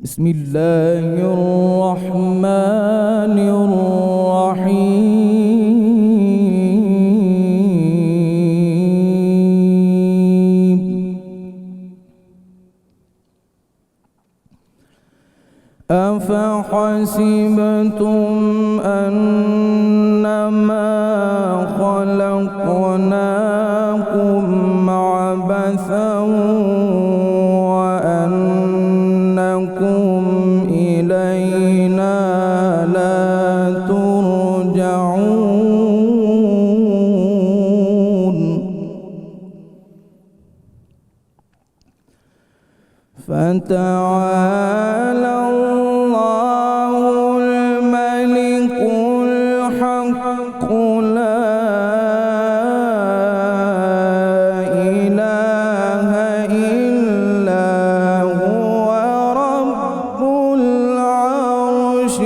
بسم الله الرحمن الرحيم. أفحسبتم أنما خلقناكم عبثا وأنكم إلينا لا ترجعون. فتعالى الله الملك الحق لا إله إلا هو رب العرش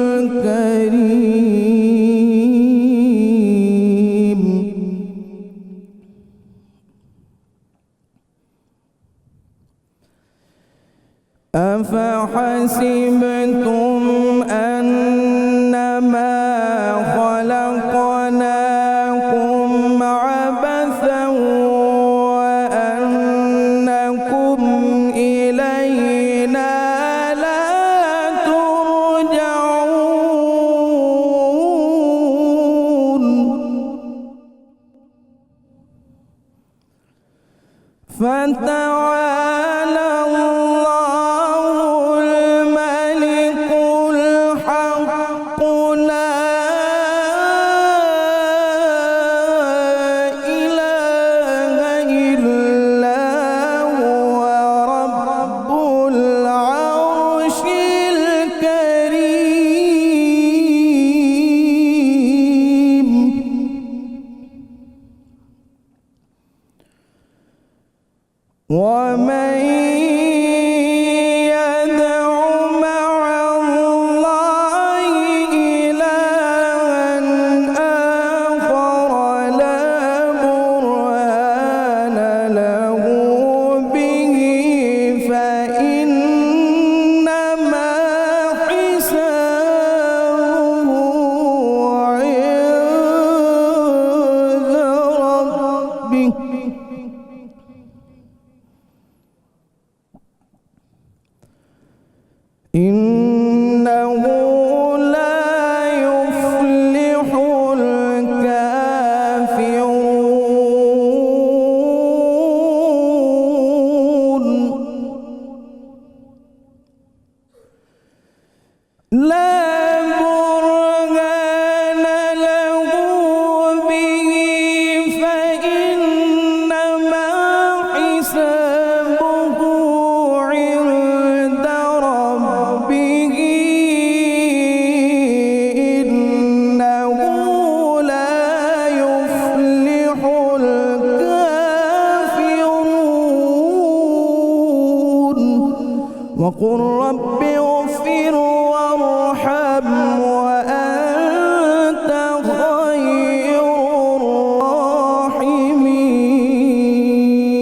الكريم. أفحسبتم أنما خلقناكم عبثا وأنكم إلينا لا ترجعون. فتعالى الله الملك الحق لا إله إلا هو رب العرش الكريم. ومن يدع مع الله إلها آخر لا برهان له به فإنما حسابه عند ربه إنه لا يفلح الكافرون. لا برهان له به فإنما حسابه عند ربه إنه لا يفلح الكافرون. وقل رب اغفر وارحم وأنت خير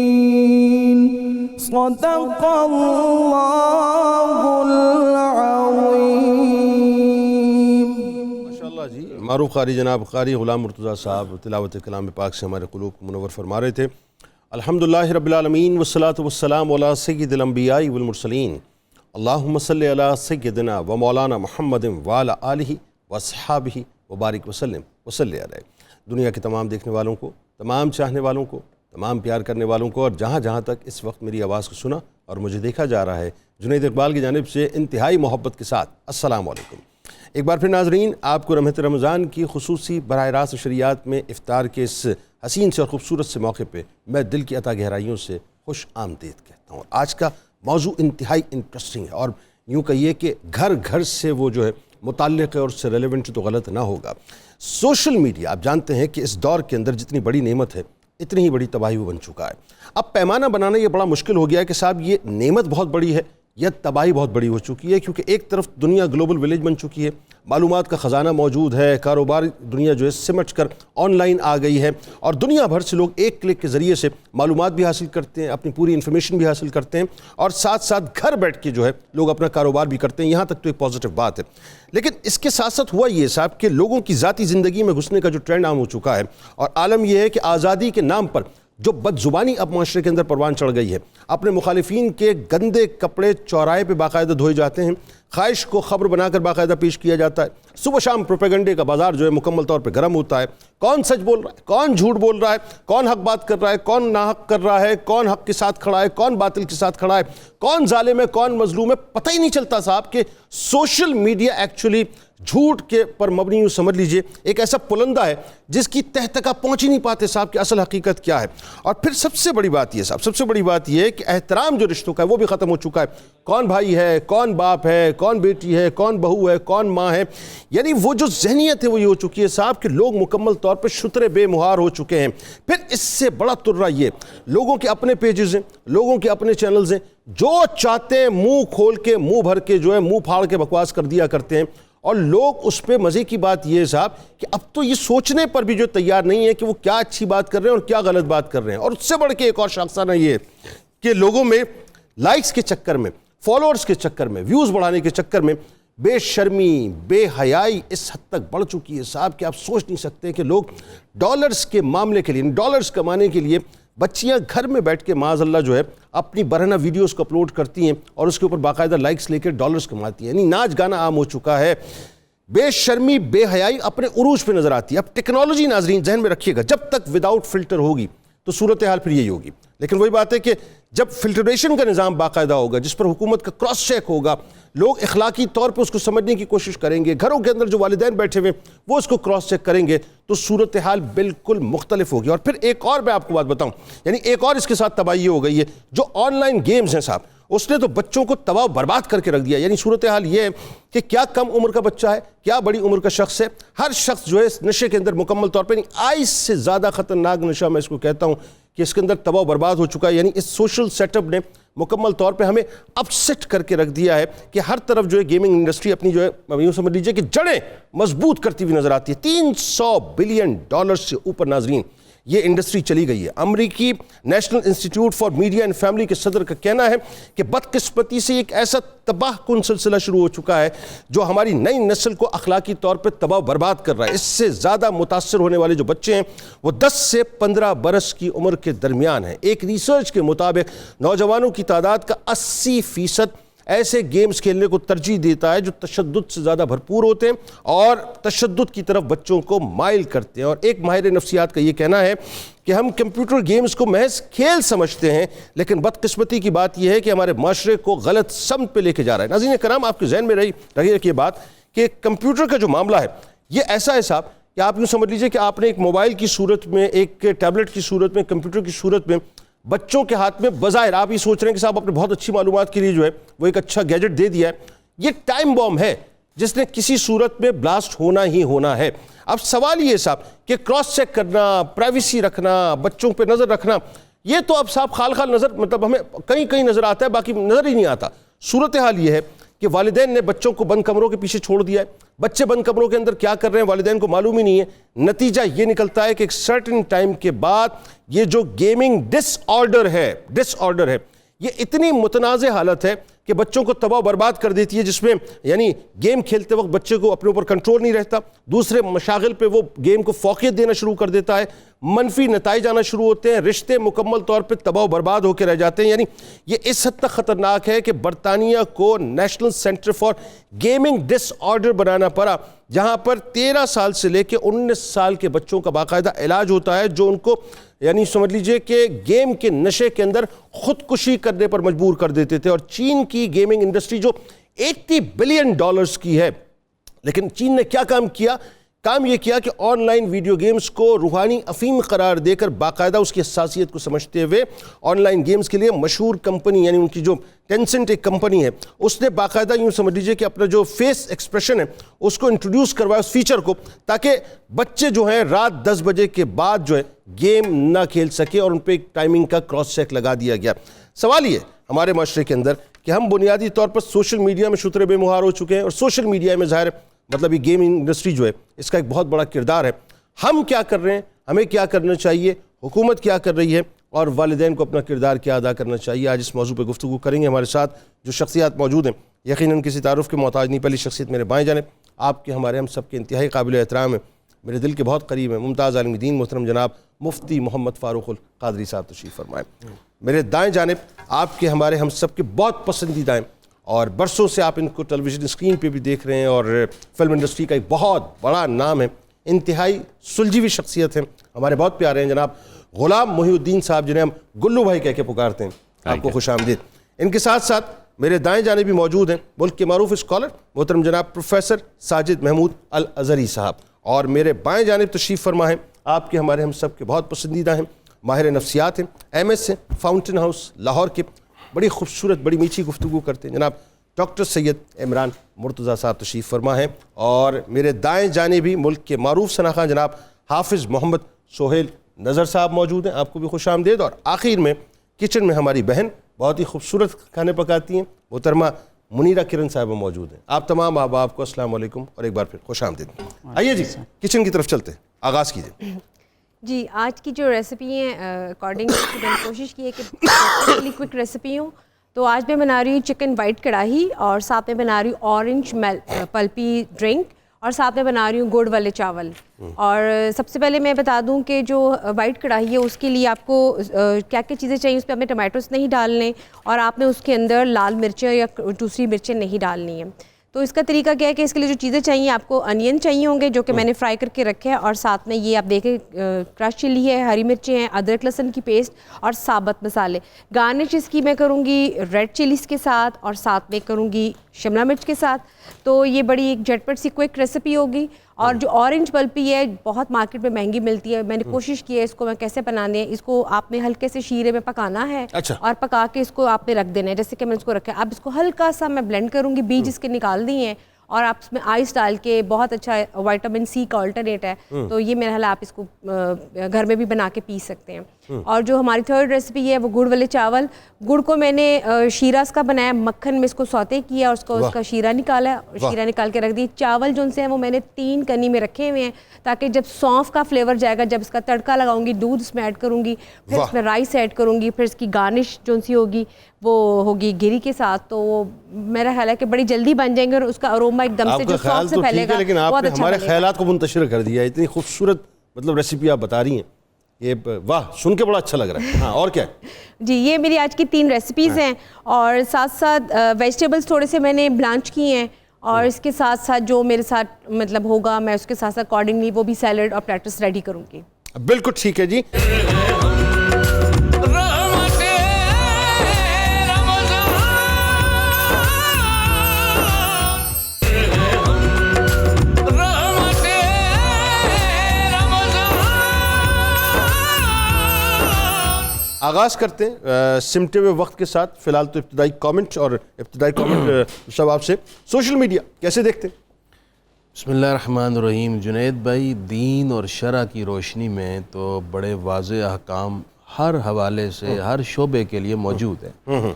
الراحمين. صدق الله العظيم. ماشاءاللہ جی، معروف قاری جناب قاری غلام مرتضیٰ صاحب تلاوت کلام پاک سے ہمارے قلوب کو منور فرما رہے تھے. الحمدللہ رب العالمین والصلاة والسلام علی سید الانبیاء والمرسلین. اللہم صلی علی سیدنا و مولانا محمد وعلی آلہ واصحابہ وبارک وسلم وصلی علیہ. دنیا کے تمام دیکھنے والوں کو، تمام چاہنے والوں کو، تمام پیار کرنے والوں کو، اور جہاں جہاں تک اس وقت میری آواز کو سنا اور مجھے دیکھا جا رہا ہے، جنید اقبال کی جانب سے انتہائی محبت کے ساتھ السلام علیکم. ایک بار پھر ناظرین، آپ کو رحمت رمضان کی خصوصی براہ راست نشریات میں افطار کے اس حسین سے اور خوبصورت سے موقع پہ میں دل کی عطا گہرائیوں سے خوش آمدید کہتا ہوں. آج کا موضوع انتہائی انٹرسٹنگ ہے، اور یوں کہیے کہ گھر گھر سے وہ جو ہے متعلق ہے اور اس سے ریلیونٹ تو غلط نہ ہوگا. سوشل میڈیا آپ جانتے ہیں کہ اس دور کے اندر جتنی بڑی نعمت ہے اتنی ہی بڑی تباہی وہ بن چکا ہے. اب پیمانہ بنانا یہ بڑا مشکل ہو گیا ہے کہ صاحب یہ نعمت بہت بڑی ہے یہ تباہی بہت بڑی ہو چکی ہے، کیونکہ ایک طرف دنیا گلوبل ولیج بن چکی ہے، معلومات کا خزانہ موجود ہے، کاروبار دنیا جو ہے سمٹ کر آن لائن آ گئی ہے، اور دنیا بھر سے لوگ ایک کلک کے ذریعے سے معلومات بھی حاصل کرتے ہیں، اپنی پوری انفارمیشن بھی حاصل کرتے ہیں، اور ساتھ ساتھ گھر بیٹھ کے جو ہے لوگ اپنا کاروبار بھی کرتے ہیں. یہاں تک تو ایک پازیٹیو بات ہے. لیکن اس کے ساتھ ساتھ ہوا یہ صاحب کہ لوگوں کی ذاتی زندگی میں گھسنے کا جو ٹرینڈ عام ہو چکا ہے، اور عالم یہ ہے کہ آزادی کے نام پر جو بد زبانی اب معاشرے کے اندر پروان چڑھ گئی ہے، اپنے مخالفین کے گندے کپڑے چوراہے پہ باقاعدہ دھوئے جاتے ہیں، خواہش کو خبر بنا کر باقاعدہ پیش کیا جاتا ہے، صبح شام پروپیگنڈے کا بازار جو ہے مکمل طور پہ گرم ہوتا ہے. کون سچ بول رہا ہے، کون جھوٹ بول رہا ہے، کون حق بات کر رہا ہے، کون ناحق کر رہا ہے، کون حق کے ساتھ کھڑا ہے، کون باطل کے ساتھ کھڑا ہے، کون ظالم ہے، کون مظلوم ہے، پتہ ہی نہیں چلتا صاحب. کہ سوشل میڈیا ایکچولی جھوٹ کے پر مبنی یوں سمجھ لیجئے ایک ایسا پلندہ ہے جس کی تہ تک آپ پہنچ ہی نہیں پاتے صاحب کہ اصل حقیقت کیا ہے. اور پھر سب سے بڑی بات یہ صاحب، سب سے بڑی بات یہ ہے کہ احترام جو رشتوں کا ہے وہ بھی ختم ہو چکا ہے. کون بھائی ہے، کون باپ ہے، کون بیٹی ہے، کون بہو ہے، کون ماں ہے، یعنی وہ جو ذہنیت ہے وہ یہ ہو چکی ہے صاحب کہ لوگ مکمل طور پر شترے بے مہار ہو چکے ہیں. پھر اس سے بڑا ترہ یہ لوگوں کے اپنے پیجز ہیں، لوگوں کے اپنے چینلز ہیں، جو چاہتے ہیں منہ کھول کے منہ بھر کے جو ہے منہ پھاڑ کے بکواس کر دیا کرتے ہیں. اور لوگ اس پہ مزے کی بات یہ ہے صاحب کہ اب تو یہ سوچنے پر بھی جو تیار نہیں ہے کہ وہ کیا اچھی بات کر رہے ہیں اور کیا غلط بات کر رہے ہیں. اور اس سے بڑھ کے ایک اور شاخسانہ یہ ہے کہ لوگوں میں لائکس کے چکر میں، فالوورز کے چکر میں، ویوز بڑھانے کے چکر میں بے شرمی، بے حیائی اس حد تک بڑھ چکی ہے صاحب کہ آپ سوچ نہیں سکتے کہ لوگ ڈالرز کے معاملے کے لیے، ڈالرز کمانے کے لیے بچیاں گھر میں بیٹھ کے معاذ اللہ جو ہے اپنی برہنہ ویڈیوز کو اپلوڈ کرتی ہیں اور اس کے اوپر باقاعدہ لائکس لے کے ڈالرز کماتی ہیں. یعنی ناچ گانا عام ہو چکا ہے. بے شرمی، بے حیائی اپنے عروج پہ نظر آتی ہے. اب ٹیکنالوجی ناظرین ذہن میں رکھیے گا، جب تک وداؤٹ فلٹر ہوگی تو صورتحال پھر یہی ہوگی. لیکن وہی بات ہے کہ جب فلٹریشن کا نظام باقاعدہ ہوگا، جس پر حکومت کا کراس چیک ہوگا، لوگ اخلاقی طور پہ اس کو سمجھنے کی کوشش کریں گے، گھروں کے اندر جو والدین بیٹھے ہوئے وہ اس کو کراس چیک کریں گے، تو صورتحال بالکل مختلف ہوگی. اور پھر ایک اور میں آپ کو بات بتاؤں، یعنی ایک اور اس کے ساتھ تباہی ہو گئی ہے. جو آن لائن گیمز ہیں صاحب، اس نے تو بچوں کو تباہ و برباد کر کے رکھ دیا. یعنی صورتحال یہ ہے کہ کیا کم عمر کا بچہ ہے، کیا بڑی عمر کا شخص ہے، ہر شخص جو ہے اس نشے کے اندر مکمل طور پہ، آئس سے زیادہ خطرناک نشہ میں اس کو کہتا ہوں کہ اس کے اندر تباہ و برباد ہو چکا ہے. یعنی اس سوشل سیٹ اپ نے مکمل طور پہ ہمیں اپسیٹ کر کے رکھ دیا ہے کہ ہر طرف جو ہے گیمنگ انڈسٹری اپنی جو ہے یوں سمجھ لیجیے کہ جڑیں مضبوط کرتی ہوئی نظر آتی ہے. $300 بلین سے اوپر ناظرین یہ انڈسٹری چلی گئی ہے. امریکی national institute for media and family کے صدر کا کہنا ہے کہ بدقسمتی سے ایک ایسا تباہ کن سلسلہ شروع ہو چکا ہے جو ہماری نئی نسل کو اخلاقی طور پہ تباہ و برباد کر رہا ہے. اس سے زیادہ متاثر ہونے والے جو بچے ہیں وہ 10 سے 15 برس کی عمر کے درمیان ہیں. ایک ریسرچ کے مطابق نوجوانوں کی تعداد کا 80% ایسے گیمز کھیلنے کو ترجیح دیتا ہے جو تشدد سے زیادہ بھرپور ہوتے ہیں اور تشدد کی طرف بچوں کو مائل کرتے ہیں. اور ایک ماہر نفسیات کا یہ کہنا ہے کہ ہم کمپیوٹر گیمز کو محض کھیل سمجھتے ہیں، لیکن بدقسمتی کی بات یہ ہے کہ ہمارے معاشرے کو غلط سمت پہ لے کے جا رہا ہے. ناظرین کرام، آپ کے ذہن میں رہے کہ یہ بات کہ کمپیوٹر کا جو معاملہ ہے یہ ایسا ہے صاحب کہ آپ یوں سمجھ لیجئے کہ آپ نے ایک موبائل کی صورت میں، ایک ٹیبلٹ کی صورت میں، کمپیوٹر کی صورت میں بچوں کے ہاتھ میں بظاہر آپ یہ سوچ رہے ہیں کہ صاحب اپنے بہت اچھی معلومات کے لیے جو ہے وہ ایک اچھا گیجٹ دے دیا ہے. یہ ٹائم بوم ہے جس نے کسی صورت میں بلاسٹ ہونا ہی ہونا ہے. اب سوال یہ صاحب کہ کراس چیک کرنا، پرائیویسی رکھنا، بچوں پہ نظر رکھنا، یہ تو اب صاحب خال نظر، مطلب ہمیں کہیں نظر آتا ہے، باقی نظر ہی نہیں آتا. صورتحال یہ ہے کہ والدین نے بچوں کو بند کمروں کے پیچھے چھوڑ دیا ہے. بچے بند کمروں کے اندر کیا کر رہے ہیں والدین کو معلوم ہی نہیں ہے. نتیجہ یہ نکلتا ہے کہ ایک سرٹن ٹائم کے بعد یہ جو گیمنگ ڈس آرڈر ہے یہ اتنی متنازع حالت ہے کہ بچوں کو تباہ و برباد کر دیتی ہے، جس میں یعنی گیم کھیلتے وقت بچے کو اپنے اوپر کنٹرول نہیں رہتا، دوسرے مشاغل پہ وہ گیم کو فوقیت دینا شروع کر دیتا ہے، منفی نتائج آنا شروع ہوتے ہیں، رشتے مکمل طور پہ تباہ و برباد ہو کے رہ جاتے ہیں. یعنی یہ اس حد تک خطرناک ہے کہ برطانیہ کو national centre for gaming disorder بنانا پڑا، جہاں پر 13 سال سے لے کے 19 سال کے بچوں کا باقاعدہ علاج ہوتا ہے، جو ان کو یعنی سمجھ لیجئے کہ گیم کے نشے کے اندر خودکشی کرنے پر مجبور کر دیتے تھے. اور چین کی گیمنگ انڈسٹری جو $80 بلین کی ہے، لیکن چین نے کیا کام یہ کیا کہ آن لائن ویڈیو گیمز کو روحانی افیم قرار دے کر باقاعدہ اس کی حساسیت کو سمجھتے ہوئے آن لائن گیمز کے لیے مشہور کمپنی یعنی ان کی جو ٹینسنٹ ایک کمپنی ہے، اس نے باقاعدہ یوں سمجھ لیجئے کہ اپنا جو فیس ایکسپریشن ہے اس کو انٹروڈیوس کروایا، اس فیچر کو، تاکہ بچے جو ہیں رات 10 بجے کے بعد جو ہے گیم نہ کھیل سکے، اور ان پہ ایک ٹائمنگ کا کراس چیک لگا دیا گیا. سوال یہ ہمارے معاشرے کے اندر کہ ہم بنیادی طور پر سوشل میڈیا میں شتر بے مہار ہو چکے ہیں، اور سوشل میڈیا میں ظاہر مطلب یہ گیم انڈسٹری جو ہے اس کا ایک بہت بڑا کردار ہے۔ ہم کیا کر رہے ہیں، ہمیں کیا کرنا چاہیے، حکومت کیا کر رہی ہے، اور والدین کو اپنا کردار کیا ادا کرنا چاہیے، آج اس موضوع پہ گفتگو کریں گے۔ ہمارے ساتھ جو شخصیات موجود ہیں یقیناً کسی تعارف کے محتاج نہیں۔ پہلی شخصیت میرے بائیں جانب آپ کے ہمارے ہم سب کے انتہائی قابل احترام ہیں، میرے دل کے بہت قریب ہیں، ممتاز عالم دین محترم جناب مفتی محمد فاروق القادری صاحب تشریف فرمائیں۔ میرے دائیں جانب آپ کے ہمارے ہم سب کے بہت پسندیدہ ہیں، اور برسوں سے آپ ان کو ٹیلی ویژن اسکرین پہ بھی دیکھ رہے ہیں، اور فلم انڈسٹری کا ایک بہت بڑا نام ہے، انتہائی سلجھی ہوئی شخصیت ہیں، ہمارے بہت پیارے ہیں جناب غلام محی الدین صاحب، جنہیں ہم گلو بھائی کہہ کے پکارتے ہیں۔ آپ کو خوش آمدید۔ ان کے ساتھ ساتھ میرے دائیں جانب بھی موجود ہیں ملک کے معروف اسکالر محترم جناب پروفیسر ساجد محمود الازہری صاحب، اور میرے بائیں جانب تشریف فرما ہیں آپ کے ہمارے ہم سب کے بہت پسندیدہ ہیں، ماہر نفسیات ہیں، MS ہیں، فاؤنٹین ہاؤس لاہور کے، بڑی خوبصورت بڑی میٹھی گفتگو کرتے ہیں، جناب ڈاکٹر سید عمران مرتضیٰ صاحب تشریف فرما ہیں، اور میرے دائیں جانب بھی ملک کے معروف شناخواں جناب حافظ محمد سہیل نظر صاحب موجود ہیں، آپ کو بھی خوش آمدید۔ اور آخر میں کچن میں ہماری بہن بہت ہی خوبصورت کھانے پکاتی ہیں، محترمہ منیرہ کرن صاحبہ موجود ہیں۔ آپ تمام احباب کو السلام علیکم اور ایک بار پھر خوش آمدید۔ آئیے جی کچن کی طرف چلتے ہیں، آغاز کیجیے۔ جی آج کی جو ریسیپی ہیں اکارڈنگ میں نے کوشش کی ہے کہ کوئک ریسیپی ہوں، تو آج میں بنا رہی ہوں چکن وائٹ کڑاہی، اور ساتھ میں بنا رہی ہوں اورنج پلپی ڈرنک، اور ساتھ میں بنا رہی ہوں گڑ والے چاول۔ اور سب سے پہلے میں بتا دوں کہ جو وائٹ کڑاہی ہے اس کے لیے آپ کو کیا کیا چیزیں چاہیے، اس پہ آپ نے ٹماٹوز نہیں ڈالنے، اور آپ نے اس کے اندر لال مرچیں یا دوسری مرچیں نہیں ڈالنی ہیں۔ تو اس کا طریقہ کیا ہے کہ اس کے لیے جو چیزیں چاہیے، آپ کو انین چاہیے ہوں گے جو کہ میں نے فرائی کر کے رکھے ہیں، اور ساتھ میں یہ آپ دیکھیں کرش چلی ہے، ہری مرچیں ہیں، ادرک لہسن کی پیسٹ اور ثابت مسالے۔ گارنش اس کی میں کروں گی ریڈ چلیز کے ساتھ، اور ساتھ میں کروں گی شملہ مرچ کے ساتھ۔ تو یہ بڑی ایک جھٹپٹ سی کوئک ریسیپی ہوگی۔ اور جو اورنج پلپی ہے بہت مارکیٹ میں مہنگی ملتی ہے، میں نے کوشش کی ہے اس کو میں کیسے بنانے ہیں، اس کو آپ نے ہلکے سے شیرے میں پکانا ہے، اور پکا کے اس کو آپ نے رکھ دینا ہے جیسے کہ میں اس کو رکھا ہے۔ اب اس کو ہلکا سا میں بلینڈ کروں گی، بیج اس کے نکال دی ہیں، اور آپ اس میں آئس ڈال کے، بہت اچھا وائٹامن سی کا آلٹرنیٹ ہے، تو یہ میرا حال آپ اس کو گھر میں بھی بنا کے پی سکتے ہیں۔ اور جو ہماری تھرڈ ریسیپی ہے وہ گڑ والے چاول۔ گڑ کو میں نے شیرہ اس کا بنایا، مکھن میں اس کو سوتے کیا، اور اس کا شیرہ نکالا، شیرہ نکال کے رکھ دی۔ چاول جو ان سے ہیں وہ میں نے 3 کنی میں رکھے ہوئے ہیں، تاکہ جب سونف کا فلیور جائے گا، جب اس کا تڑکا لگاؤں گی، دودھ اس میں ایڈ کروں گی، پھر اس میں رائس ایڈ کروں گی، پھر اس کی گارنش جو سی ہوگی وہ ہوگی گری کے ساتھ، تو وہ میرا خیال ہے کہ بڑی جلدی بن جائیں گے، اور اس کا اروما ایک دم سے جو سونف سے پھیلے گا، لیکن آپ نے ہمارے خیالات کو منتشر کر دیا، اتنی خوبصورت مطلب ریسیپی آپ بتا رہی ہیں، یہ واہ سن کے بڑا اچھا لگ رہا ہے۔ ہاں اور کیا ہے؟ جی یہ میری آج کی 3 ریسیپیز ہیں، اور ساتھ ساتھ ویجیٹیبلز تھوڑے سے میں نے بلانچ کیے ہیں، اور اس کے ساتھ ساتھ جو میرے ساتھ مطلب ہوگا میں اس کے ساتھ ساتھ اکارڈنگلی وہ بھی سیلڈ اور پلیٹرز ریڈی کروں گی۔ بالکل ٹھیک ہے جی۔ آغاز کرتے ہیں سمٹے ہوئے وقت کے ساتھ، فی الحال تو ابتدائی کامنٹ سب آپ سے، سوشل میڈیا کیسے دیکھتے ہیں؟ بسم اللہ الرحمن الرحیم۔ جنید بھائی، دین اور شرع کی روشنی میں تو بڑے واضح احکام ہر حوالے سے ہر شعبے کے لیے موجود ہیں۔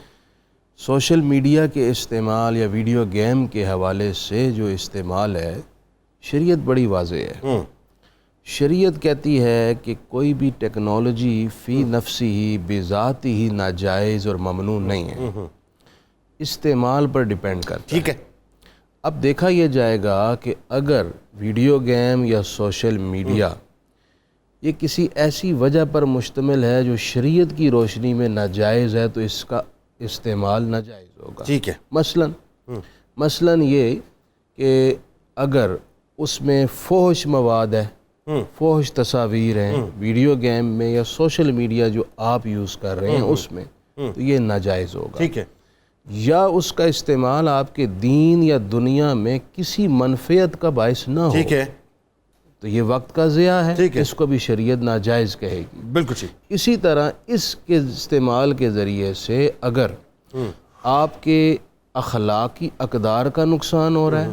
سوشل میڈیا کے استعمال یا ویڈیو گیم کے حوالے سے جو استعمال ہے، شریعت بڑی واضح ہے۔ شریعت کہتی ہے کہ کوئی بھی ٹیکنالوجی فی نفسی ہی بذاتی ہی ناجائز اور ممنوع نہیں ہے، استعمال پر ڈیپینڈ کرتا ہے۔ ٹھیک ہے۔ اب دیکھا یہ جائے گا کہ اگر ویڈیو گیم یا سوشل میڈیا یہ کسی ایسی وجہ پر مشتمل ہے جو شریعت کی روشنی میں ناجائز ہے، تو اس کا استعمال ناجائز ہوگا۔ ٹھیک ہے۔ مثلاً یہ کہ اگر اس میں فحش مواد ہے، فحش تصاویر ہیں ویڈیو گیم میں یا سوشل میڈیا جو آپ یوز کر رہے ہیں اس میں، تو یہ ناجائز ہوگا۔ ٹھیک ہے۔ یا اس کا استعمال آپ کے دین یا دنیا میں کسی منفعت کا باعث نہ ہو، ٹھیک ہے، تو یہ وقت کا ضیاع ہے، ٹھیک ہے، اس کو بھی شریعت ناجائز کہے گی۔ بالکل ٹھیک۔ اسی طرح اس کے استعمال کے ذریعے سے اگر آپ کے اخلاقی اقدار کا نقصان ہو رہا ہے،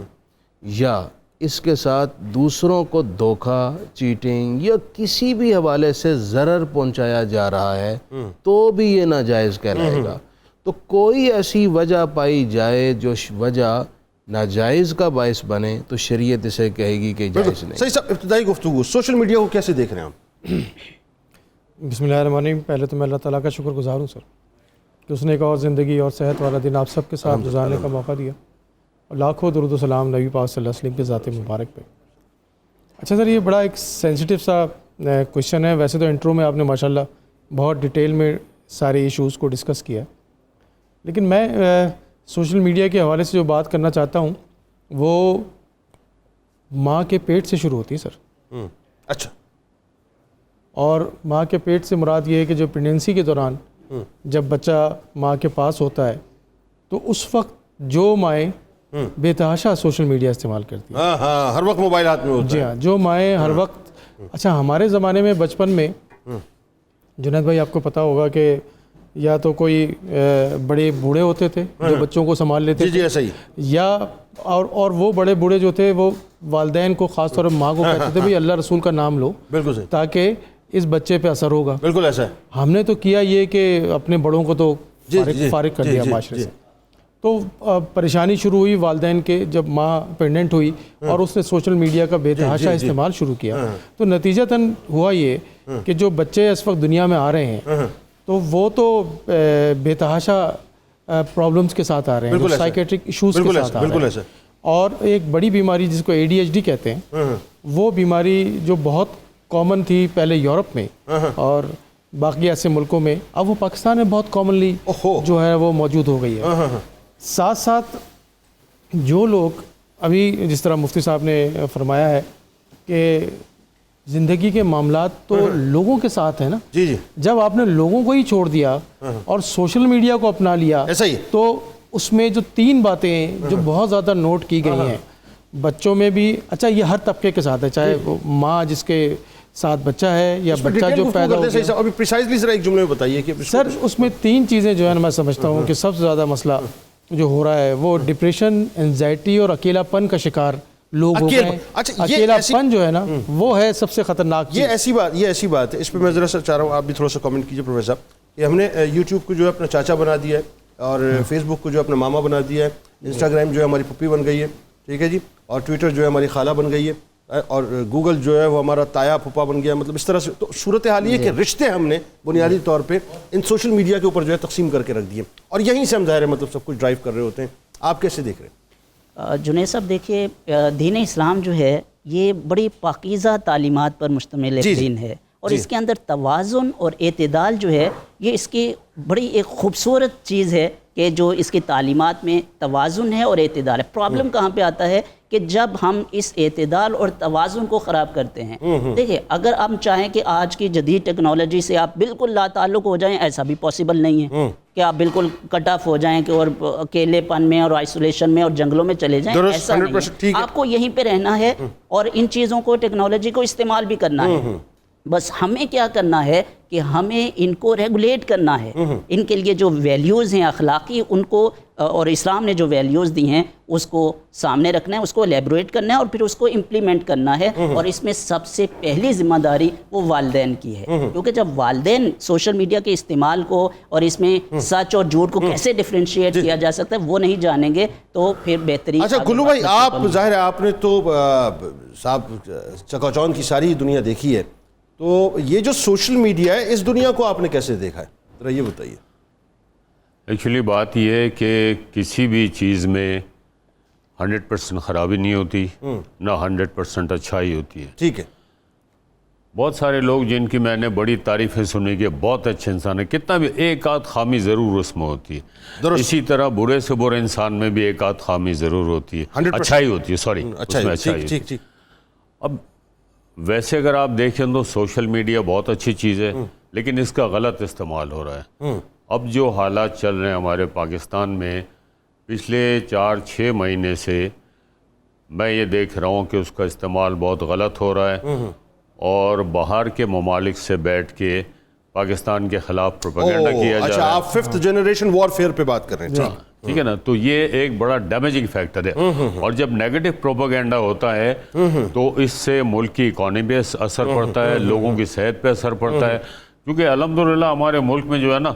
یا اس کے ساتھ دوسروں کو دھوکہ، چیٹنگ یا کسی بھی حوالے سے ضرر پہنچایا جا رہا ہے، تو بھی یہ ناجائز کہلائے گا۔ تو کوئی ایسی وجہ پائی جائے جو وجہ ناجائز کا باعث بنے تو شریعت اسے کہے گی کہ جائز نہیں. صحیح صاحب، ابتدائی گفتگو سوشل میڈیا کو کیسے دیکھ رہے ہیں آپ؟ بسم اللہ الرحمن الرحیم. پہلے تو میں اللہ تعالیٰ کا شکر گزار ہوں سر کہ اس نے ایک اور زندگی اور صحت والا دن آپ سب کے ساتھ گزارنے کا موقع دیا، اور لاکھوں درود و سلام نبی پاک صلی اللہ علیہ وسلم کے ذات مبارک پہ. اچھا سر، یہ بڑا ایک سینسٹیو سا کویشچن ہے. ویسے تو انٹرو میں آپ نے ماشاءاللہ بہت ڈیٹیل میں سارے ایشوز کو ڈسکس کیا ہے، لیکن میں سوشل میڈیا کے حوالے سے جو بات کرنا چاہتا ہوں وہ ماں کے پیٹ سے شروع ہوتی ہے سر. اچھا. اور ماں کے پیٹ سے مراد یہ ہے کہ جو پریگنینسی کے دوران جب بچہ ماں کے پاس ہوتا ہے تو اس وقت جو مائیں بے تحاشا سوشل میڈیا استعمال کرتی ہیں. ہاں، ہر وقت موبائل ہاتھ میں ہوتا ہے. جی ہاں، جو مائیں ہر وقت. اچھا، ہمارے زمانے میں بچپن میں جنید بھائی آپ کو پتہ ہوگا کہ یا تو کوئی بڑے بوڑھے ہوتے تھے جو بچوں کو سنبھال لیتے جی ایسا ہی، یا اور وہ بڑے بوڑھے جو تھے وہ والدین کو، خاص طور پر ماں کو کہتے تھے بھئی اللہ رسول کا نام لو، بالکل صحیح، تاکہ اس بچے پہ اثر ہوگا. بالکل ایسا ہے. ہم نے تو کیا یہ کہ اپنے بڑوں کو تو فارغ کر دیا معاشرے سے. تو پریشانی شروع ہوئی والدین کے جب ماں پریگننٹ ہوئی اور اس نے سوشل میڈیا کا بے تحاشا استعمال شروع کیا. تو نتیجتاً ہوا یہ کہ جو بچے اس وقت دنیا میں آ رہے ہیں تو وہ تو بے تحاشا پرابلمز کے ساتھ آ رہے ہیں، سائیکیٹرک ایشوز کے ساتھ آ رہے ہیں. اور ایک بڑی بیماری جس کو ADHD کہتے ہیں، وہ بیماری جو بہت کامن تھی پہلے یورپ میں اور باقی ایسے ملکوں میں، اب وہ پاکستان میں بہت کامنلی جو ہے وہ موجود ہو گئی ہے. ساتھ ساتھ جو لوگ ابھی جس طرح مفتی صاحب نے فرمایا ہے کہ زندگی کے معاملات تو لوگوں کے ساتھ ہیں نا. جی جی. جب آپ نے لوگوں کو ہی چھوڑ دیا اور سوشل میڈیا کو اپنا لیا ایسا ہی تو اس میں جو 3 باتیں جو بہت زیادہ نوٹ کی گئی ہیں بچوں میں بھی. اچھا، یہ ہر طبقے کے ساتھ ہے، چاہے وہ ماں جس کے ساتھ بچہ ہے یا بچہ جو پیدا ہو گیا. ابھی پریسائزلی ذرا ایک جملے میں بتائیے کہ سر اس میں 3 چیزیں جو ہے نا میں سمجھتا ہوں کہ سب سے زیادہ مسئلہ جو ہو رہا ہے وہ ڈپریشن، انزائٹی اور اکیلا پن کا شکار لوگ ہو گئے ہیں. اکیلا پن جو ہے نا وہ ہے سب سے خطرناک چیز. یہ ایسی بات ہے. اس پہ میں ذرا سا چاہ رہا ہوں آپ بھی تھوڑا سا کامنٹ کیجئے پروفیسر صاحب. کہ ہم نے یوٹیوب کو جو ہے اپنا چاچا بنا دیا ہے، اور فیس بک کو جو ہے اپنا ماما بنا دیا ہے، انسٹاگرام جو ہے ہماری پپی بن گئی ہے، ٹھیک ہے جی، اور ٹویٹر جو ہے ہماری خالہ بن گئی ہے، اور گوگل جو ہے وہ ہمارا تایا پھپا بن گیا. مطلب اس طرح سے تو صورتحال یہ کہ رشتے ہم نے بنیادی طور پہ ان سوشل میڈیا کے اوپر جو ہے تقسیم کر کے رکھ دیے، اور یہیں سے ہم ظاہر ہے مطلب سب کچھ ڈرائیو کر رہے ہوتے ہیں. آپ کیسے دیکھ رہے ہیں؟ جنید صاحب دیکھیے، دین اسلام جو ہے یہ بڑی پاکیزہ تعلیمات پر مشتمل دین ہے، اور اس کے اندر توازن اور اعتدال جو ہے یہ اس کی بڑی ایک خوبصورت چیز ہے کہ جو اس کی تعلیمات میں توازن ہے اور اعتدال ہے. پرابلم کہاں پہ آتا ہے کہ جب ہم اس اعتدال اور توازن کو خراب کرتے ہیں. دیکھیں، اگر ہم چاہیں کہ آج کی جدید ٹیکنالوجی سے آپ بالکل لا تعلق ہو جائیں، ایسا بھی پاسبل نہیں ہے کہ آپ بالکل کٹ آف ہو جائیں کہ اور اکیلے پن میں اور آئسولیشن میں اور جنگلوں میں چلے جائیں. ایسا نہیں ہے. آپ کو یہیں پہ رہنا ہے اور ان چیزوں کو، ٹیکنالوجی کو استعمال بھی کرنا ہے. بس ہمیں کیا کرنا ہے کہ ہمیں ان کو ریگولیٹ کرنا ہے. ان کے لیے جو ویلیوز ہیں اخلاقی، ان کو اور اسلام نے جو ویلیوز دی ہیں اس کو سامنے رکھنا ہے، اس کو الیبوریٹ کرنا ہے اور پھر اس کو امپلیمنٹ کرنا ہے. اور اس میں سب سے پہلی ذمہ داری وہ والدین کی ہے، کیونکہ جب والدین سوشل میڈیا کے استعمال کو اور اس میں سچ اور جھوٹ کو کیسے ڈفرینشیٹ کیا جا سکتا ہے وہ نہیں جانیں گے تو پھر بہترین. اچھا گلو بھائی، آپ ظاہر ہے آپ نے تو صاحب چکا چوند کی ساری دنیا دیکھی ہے، تو یہ جو سوشل میڈیا ہے اس دنیا کو آپ نے کیسے دیکھا ہے؟ ذرا یہ بتائیے. ایکچولی بات یہ ہے کہ کسی بھی چیز میں 100% خرابی نہیں ہوتی، نہ 100% اچھائی ہوتی ہے. ٹھیک ہے. بہت سارے لوگ جن کی میں نے بڑی تعریفیں سنی کہ بہت اچھے انسان ہیں، کتنا بھی ایک آدھ خامی ضرور اس میں ہوتی ہے. اسی طرح برے سے برے انسان میں بھی ایک آدھ خامی ضرور ہوتی ہے، اچھائی ہوتی ہے، سوری اس میں اچھائی ہوتی ہے. اب ویسے اگر آپ دیکھیں تو سوشل میڈیا بہت اچھی چیز ہے، لیکن اس کا غلط استعمال ہو رہا ہے. اب جو حالات چل رہے ہیں ہمارے پاکستان میں پچھلے 4-6 مہینے سے میں یہ دیکھ رہا ہوں کہ اس کا استعمال بہت غلط ہو رہا ہے، اور باہر کے ممالک سے بیٹھ کے پاکستان کے خلاف پروپیگنڈا کیا جا رہا ہے. اچھا، آپ 5th جنریشن وارفیئر پہ بات کر رہے ہیں. ٹھیک ہے نا. تو یہ ایک بڑا ڈیمیجنگ فیکٹر ہے، اور جب نیگیٹو پروپیگنڈا ہوتا ہے تو اس سے ملک کی اکانومی پہ اثر پڑتا ہے، لوگوں کی صحت پہ اثر پڑتا ہے. کیونکہ الحمدللہ ہمارے ملک میں جو ہے نا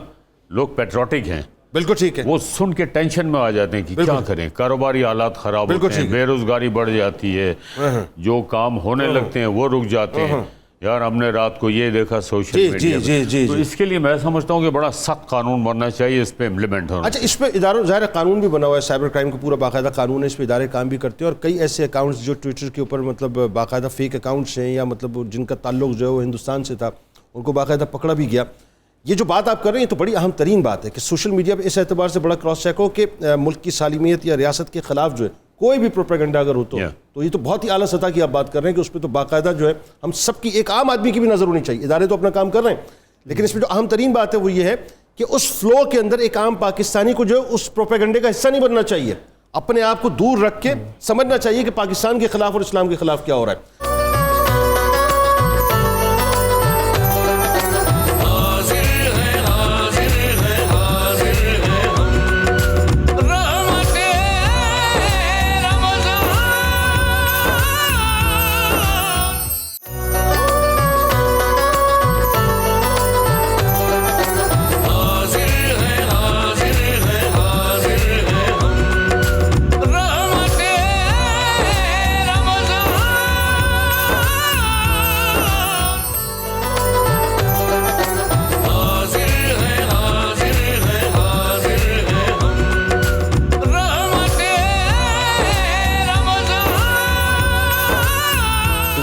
لوگ پیٹریوٹک ہیں، بالکل ٹھیک ہے. وہ سن کے ٹینشن میں آ جاتے ہیں کہ کیا کریں, کاروباری حالات خراب ہوتے ہیں, بے روزگاری بڑھ جاتی ہے, جو کام ہونے لگتے ہیں وہ رک جاتے ہیں. یار ہم نے رات کو یہ دیکھا سوشل میڈیا پہ, تو اس کے لیے میں سمجھتا ہوں کہ بڑا سخت قانون بننا چاہیے, اس پہ امپلیمنٹ ہونا. اچھا, اس پہ اداروں ظاہر قانون بھی بنا ہوا ہے, سائبر کرائم کا پورا باقاعدہ قانون ہے, اس پہ ادارے کام بھی کرتے ہیں, اور کئی ایسے اکاؤنٹس جو ٹویٹر کے اوپر مطلب باقاعدہ فیک اکاؤنٹس ہیں, یا مطلب جن کا تعلق جو ہے وہ ہندوستان سے تھا, ان کو باقاعدہ پکڑا بھی گیا. یہ جو بات آپ کر رہے ہیں تو بڑی اہم ترین بات ہے کہ سوشل میڈیا پہ اس اعتبار سے بڑا کراس چیک ہو کہ ملک کی سالمیت یا ریاست کے خلاف جو ہے کوئی بھی پروپیگنڈا اگر ہو تو یہ تو بہت ہی اعلیٰ سطح کی آپ بات کر رہے ہیں کہ اس پہ تو باقاعدہ جو ہے ہم سب کی, ایک عام آدمی کی بھی نظر ہونی چاہیے. ادارے تو اپنا کام کر رہے ہیں, لیکن اس میں جو اہم ترین بات ہے وہ یہ ہے کہ اس فلو کے اندر ایک عام پاکستانی کو جو ہے اس پروپیگنڈے کا حصہ نہیں بننا چاہیے, اپنے آپ کو دور رکھ کے سمجھنا چاہیے کہ پاکستان کے خلاف اور اسلام کے خلاف کیا ہو رہا ہے.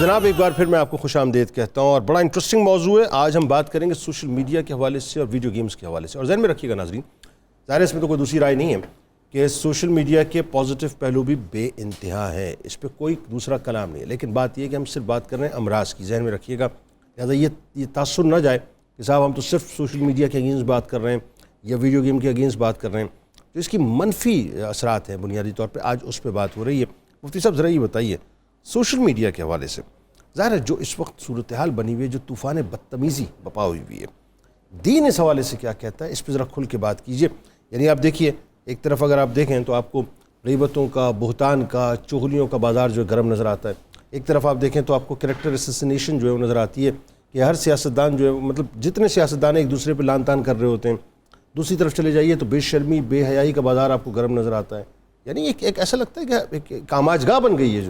جناب ایک بار پھر میں آپ کو خوش آمدید کہتا ہوں, اور بڑا انٹرسٹنگ موضوع ہے. آج ہم بات کریں گے سوشل میڈیا کے حوالے سے اور ویڈیو گیمز کے حوالے سے. اور ذہن میں رکھیے گا ناظرین, ظاہر اس میں تو کوئی دوسری رائے نہیں ہے کہ سوشل میڈیا کے پازیٹیو پہلو بھی بے انتہا ہے, اس پہ کوئی دوسرا کلام نہیں ہے, لیکن بات یہ ہے کہ ہم صرف بات کر رہے ہیں امراض کی. ذہن میں رکھیے گا, لہٰذا یہ تاثر نہ جائے کہ صاحب ہم تو صرف سوشل میڈیا کے اگینسٹ بات کر رہے ہیں یا ویڈیو گیم کے اگینسٹ بات کر رہے ہیں. تو اس کی منفی اثرات ہیں بنیادی طور پہ, آج اس پہ بات ہو رہی ہے. مفتی صاحب ذرا یہ بتائیے, سوشل میڈیا کے حوالے سے ظاہر ہے جو اس وقت صورتحال بنی ہوئی ہے, جو طوفان بدتمیزی بپا ہوئی ہے, دین اس حوالے سے کیا کہتا ہے, اس پہ ذرا کھل کے بات کیجئے. یعنی آپ دیکھیے, ایک طرف اگر آپ دیکھیں تو آپ کو غیبتوں کا, بہتان کا, چغلیوں کا بازار جو ہے گرم نظر آتا ہے. ایک طرف آپ دیکھیں تو آپ کو کریکٹر اسیسینیشن جو ہے وہ نظر آتی ہے کہ ہر سیاستدان جو ہے مطلب جتنے سیاستدان ایک دوسرے پہ لان تان کر رہے ہوتے ہیں. دوسری طرف چلے جائیے تو بے شرمی, بے حیائی کا بازار آپ کو گرم نظر آتا ہے. یعنی ایک ایسا لگتا ہے کہ ایک آماج گاہ بن گئی ہے.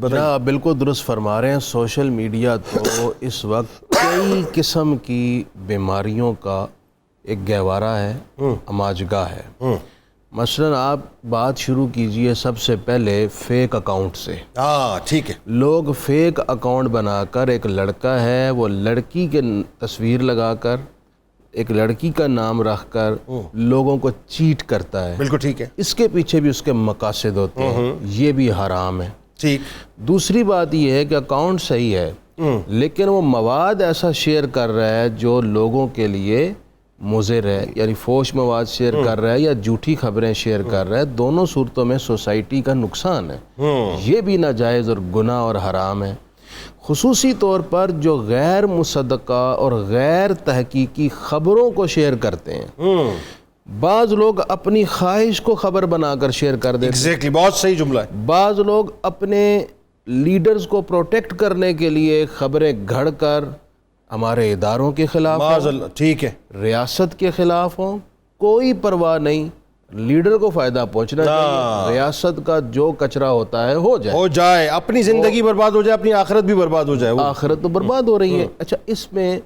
جو بالکل درست فرما رہے ہیں, سوشل میڈیا تو اس وقت کئی قسم کی بیماریوں کا ایک گہوارہ ہے, آماج گاہ ہے. مثلا آپ بات شروع کیجئے سب سے پہلے فیک اکاؤنٹ سے. ٹھیک ہے, لوگ فیک اکاؤنٹ بنا کر, ایک لڑکا ہے وہ لڑکی کے تصویر لگا کر, ایک لڑکی کا نام رکھ کر لوگوں کو چیٹ کرتا ہے. بالکل ٹھیک ہے, اس کے پیچھے بھی اس کے مقاصد ہوتے ہیں, یہ بھی حرام ہے. ٹھیک. دوسری بات یہ ہے کہ اکاؤنٹ صحیح ہے لیکن وہ مواد ایسا شیئر کر رہا ہے جو لوگوں کے لیے مضر ہے, یعنی فوش مواد شیئر کر رہا ہے یا جھوٹی خبریں شیئر کر رہا ہے. دونوں صورتوں میں سوسائٹی کا نقصان ہے, یہ بھی ناجائز اور گناہ اور حرام ہے. خصوصی طور پر جو غیر مصدقہ اور غیر تحقیقی خبروں کو شیئر کرتے ہیں, بعض لوگ اپنی خواہش کو خبر بنا کر شیئر کر دیتے ہیں. ایگزیکٹلی, بہت صحیح جملہ ہے. بعض لوگ اپنے لیڈرز کو پروٹیکٹ کرنے کے لیے خبریں گھڑ کر ہمارے اداروں کے خلاف ہوں, ٹھیک ہے, ریاست کے خلاف ہوں, کوئی پرواہ نہیں, لیڈر کو فائدہ پہنچنا چاہیے, ریاست کا جو کچرا ہوتا ہے ہو جائے, اپنی زندگی برباد ہو جائے, اپنی آخرت بھی برباد ہو جائے. آخرت تو برباد ہو رہی ہے. اچھا, اس میں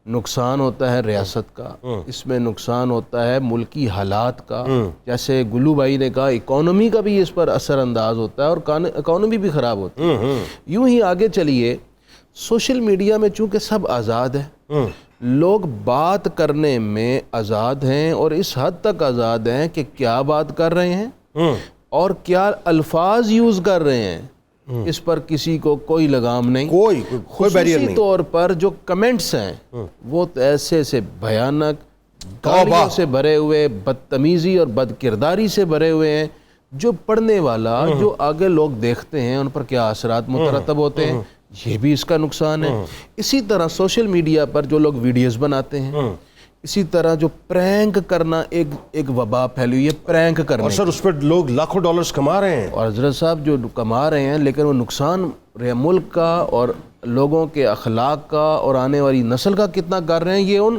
نقصان ہوتا ہے ریاست کا, اس میں نقصان ہوتا ہے ملکی حالات کا, جیسے گلو بھائی نے کہا اکانومی کا بھی اس پر اثر انداز ہوتا ہے اور اکانومی بھی خراب ہوتی ہے. یوں ہی آگے چلیے, سوشل میڈیا میں چونکہ سب آزاد ہے, لوگ بات کرنے میں آزاد ہیں اور اس حد تک آزاد ہیں کہ کیا بات کر رہے ہیں اور کیا الفاظ یوز کر رہے ہیں, اس پر کسی کو کوئی لگام نہیں, کوئی بیریئر نہیں. خصوصی طور پر جو کمنٹس ہیں وہ ایسے سے بھیانک, گالیوں سے بھرے ہوئے, بدتمیزی اور بد کرداری سے بھرے ہوئے ہیں, جو پڑھنے والا, جو آگے لوگ دیکھتے ہیں ان پر کیا اثرات مترتب ہوتے ہیں, یہ بھی اس کا نقصان ہے. اسی طرح سوشل میڈیا پر جو لوگ ویڈیوز بناتے ہیں, اسی طرح جو پرینک کرنا ایک وبا پھیلی ہوئی ہے, پرینک کرنا, اور سر اس پر لوگ لاکھوں ڈالرز کما رہے ہیں. اور حضرت صاحب جو کما رہے ہیں لیکن وہ نقصان ملک کا اور لوگوں کے اخلاق کا اور آنے والی نسل کا کتنا کر رہے ہیں, یہ ان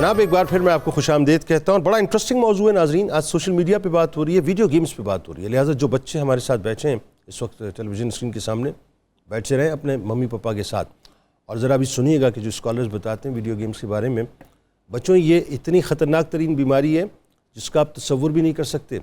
جناب ایک بار پھر میں آپ کو خوش آمدید کہتا ہوں. بڑا انٹرسٹنگ موضوع ہے ناظرین. آج سوشل میڈیا پہ بات ہو رہی ہے, ویڈیو گیمز پہ بات ہو رہی ہے, لہٰذا جو بچے ہمارے ساتھ بیٹھے ہیں اس وقت ٹیلی ویژن اسکرین کے سامنے بیٹھے رہیں اپنے ممی پاپا کے ساتھ, اور ذرا بھی سنیے گا کہ جو اسکالرز بتاتے ہیں ویڈیو گیمز کے بارے میں. بچوں یہ اتنی خطرناک ترین بیماری ہے جس کا آپ تصور بھی نہیں کر سکتے,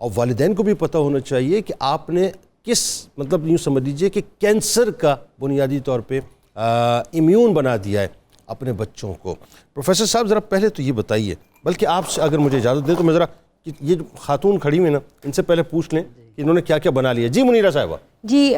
اور والدین کو بھی پتہ ہونا چاہیے کہ آپ نے کس مطلب یوں سمجھ لیجیے کہ کینسر کا بنیادی طور پہ امیون بنا دیا ہے اپنے بچوں کو. پروفیسر صاحب ذرا پہلے تو یہ بتائیے, بلکہ آپ سے اگر مجھے اجازت دیں تو میں ذرا یہ جو خاتون کھڑی ہوئی نا ان سے پہلے پوچھ لیں کہ انہوں نے کیا کیا بنا لیا. جی منیرہ صاحبہ. جی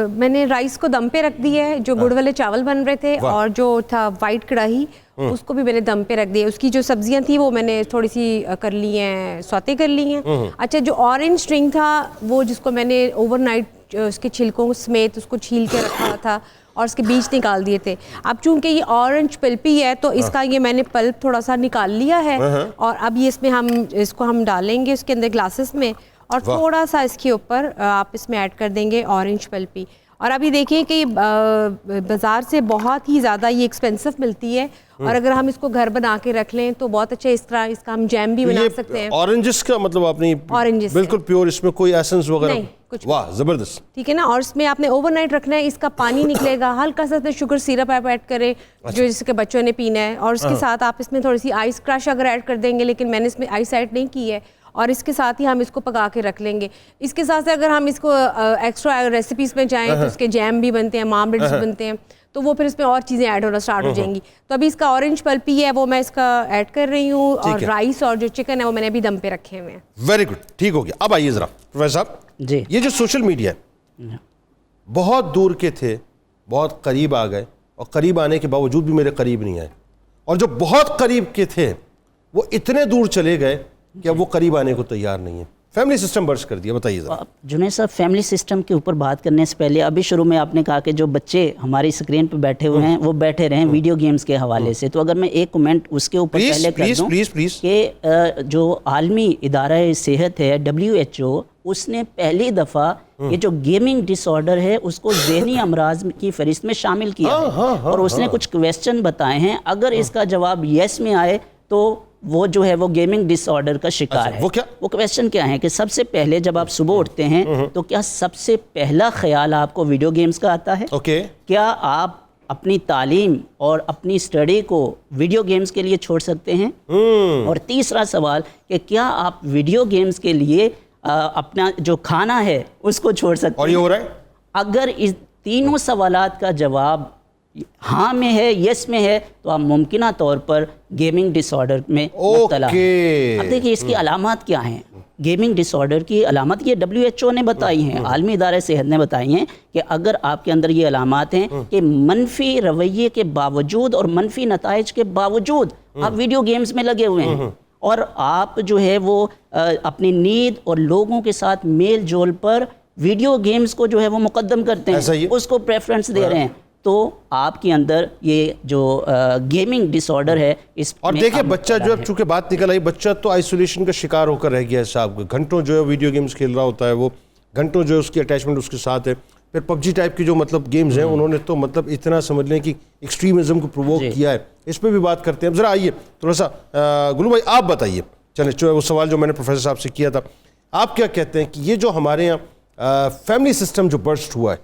میں نے رائس کو دم پہ رکھ دیا ہے, جو گڑ والے چاول بن رہے تھے, اور جو تھا وائٹ کڑاہی اس کو بھی میں نے دم پہ رکھ دیا. اس کی جو سبزیاں تھیں وہ میں نے تھوڑی سی کر لی ہیں, سوتے کر لی ہیں. اچھا جو اورنج اسٹرنگ تھا وہ جس کو میں نے اوور نائٹ اس کے چھلکوں سمیت اس کو چھیل کے رکھا تھا اور اس کے بیج نکال دیے تھے. اب چونکہ یہ اورنج پلپی ہے تو اس کا یہ میں نے پلپ تھوڑا سا نکال لیا ہے, اور اب یہ اس میں اس کو ہم ڈالیں گے اس کے اندر گلاسز میں, اور تھوڑا سا اس کے اوپر آپ اس میں ایڈ کر دیں گے اورنج پلپی. اور ابھی دیکھیں کہ بازار سے بہت ہی زیادہ یہ ایکسپینسو ملتی ہے, اور اگر ہم اس کو گھر بنا کے رکھ لیں تو بہت اچھا اس طرح اس کا ہم جیم بھی بنا سکتے ہیں. اورنجز کا مطلب آپ نے بالکل پیور, اس میں کوئی ایسنس وغیرہ نہیں کچھ. واہ زبردست. ٹھیک ہے نا, اور اس میں آپ نے اوور نائٹ رکھنا ہے, اس کا پانی نکلے گا, ہلکا سا شوگر سیرپ آپ ایڈ کریں جو جس کے بچوں نے پینا ہے, اور اس کے ساتھ آپ اس میں تھوڑی سی آئس کرش اگر ایڈ کر دیں گے, لیکن میں نے اس میں آئس ایڈ نہیں کی ہے, اور اس کے ساتھ ہی ہم اس کو پکا کے رکھ لیں گے. اس کے ساتھ اگر ہم اس کو ایکسٹرا ریسیپیز میں جائیں تو اس کے جیم بھی بنتے ہیں, ماملیٹس بنتے ہیں, تو وہ پھر اس میں اور چیزیں ایڈ ہونا اسٹارٹ ہو جائیں گی. تو ابھی اس کا اورنج پلپی ہے وہ میں اس کا ایڈ کر رہی ہوں, اور رائس اور جو چکن ہے وہ میں نے ابھی دم پہ رکھے ہوئے ہیں. ویری گڈ, ٹھیک ہو گیا. اب آئیے ذرا پروفیسر صاحب, جی یہ جو سوشل میڈیا ہے بہت دور کے تھے بہت قریب آ گئے, اور قریب آنے کے باوجود بھی میرے قریب نہیں آئے, اور جو بہت قریب کے تھے وہ اتنے دور چلے گئے کہ اب وہ قریب آنے کو تیار نہیں ہے. فیملی سسٹم برس کر دیا, بتائیے ذرا. جنید صاحب فیملی سسٹم کے اوپر بات کرنے سے پہلے ابھی شروع میں آپ نے کہا کہ جو بچے ہماری اسکرین پہ بیٹھے ہوئے ہیں وہ بیٹھے رہیں ویڈیو گیمز کے حوالے سے, تو اگر میں ایک کمنٹ اس کے اوپر پہلے کر دوں کہ جو عالمی ادارہ صحت ہے WHO, اس نے پہلی دفعہ یہ جو گیمنگ ڈس آرڈر ہے اس کو ذہنی امراض کی فہرست میں شامل کیا ہے, اور اس نے کچھ کویسچن بتائے ہیں. اگر اس کا جواب یس میں آئے تو وہ جو ہے وہ گیمنگ ڈس آرڈر کا شکار ہے. وہ کویسچن کیا ہے کہ سب سے پہلے جب آپ صبح اٹھتے ہیں تو کیا سب سے پہلا خیال آپ کو ویڈیو گیمز کا آتا ہے؟ کیا آپ اپنی تعلیم اور اپنی اسٹڈی کو ویڈیو گیمز کے لیے چھوڑ سکتے ہیں؟ اور تیسرا سوال کہ کیا آپ ویڈیو گیمز کے لیے اپنا جو کھانا ہے اس کو چھوڑ سکتے ہیں؟ اور یہ ہو رہا ہے. اگر اس تینوں سوالات کا جواب ہاں میں ہے, یس میں ہے, تو آپ ممکنہ طور پر گیمنگ ڈس آرڈر میں مبتلا ہیں. اب دیکھیے اس کی علامات کیا ہیں. گیمنگ ڈس آرڈر کی علامات یہ WHO نے بتائی ہیں, عالمی ادارہ صحت نے بتائی ہیں کہ اگر آپ کے اندر یہ علامات ہیں کہ منفی رویے کے باوجود اور منفی نتائج کے باوجود آپ ویڈیو گیمز میں لگے ہوئے ہیں, اور آپ جو ہے وہ اپنی نیند اور لوگوں کے ساتھ میل جول پر ویڈیو گیمز کو جو ہے وہ مقدم کرتے ہیں, اس کو پریفرنس دے رہے ہیں, تو آپ کے اندر یہ جو گیمنگ ڈس آرڈر ہے اس اور دیکھیں بچہ جو اب چونکہ بات نکل آئی, بچہ تو آئسولیشن کا شکار ہو کر رہ گیا ہے صاحب. گھنٹوں جو ہے ویڈیو گیمز کھیل رہا ہوتا ہے, وہ گھنٹوں جو ہے اس کی اٹیچمنٹ اس کے ساتھ ہے. پھر PUBG ٹائپ کی جو مطلب گیمز ہیں انہوں نے تو مطلب اتنا سمجھ لیں کہ ایکسٹریمزم کو پرووک کیا ہے. اس پہ بھی بات کرتے ہیں. اب ذرا آئیے تھوڑا سا گلو بھائی آپ بتائیے, چلیں جو ہے وہ سوال جو میں نے پروفیسر صاحب سے کیا تھا, آپ کیا کہتے ہیں کہ یہ جو ہمارے یہاں فیملی سسٹم جو برسٹ ہوا ہے,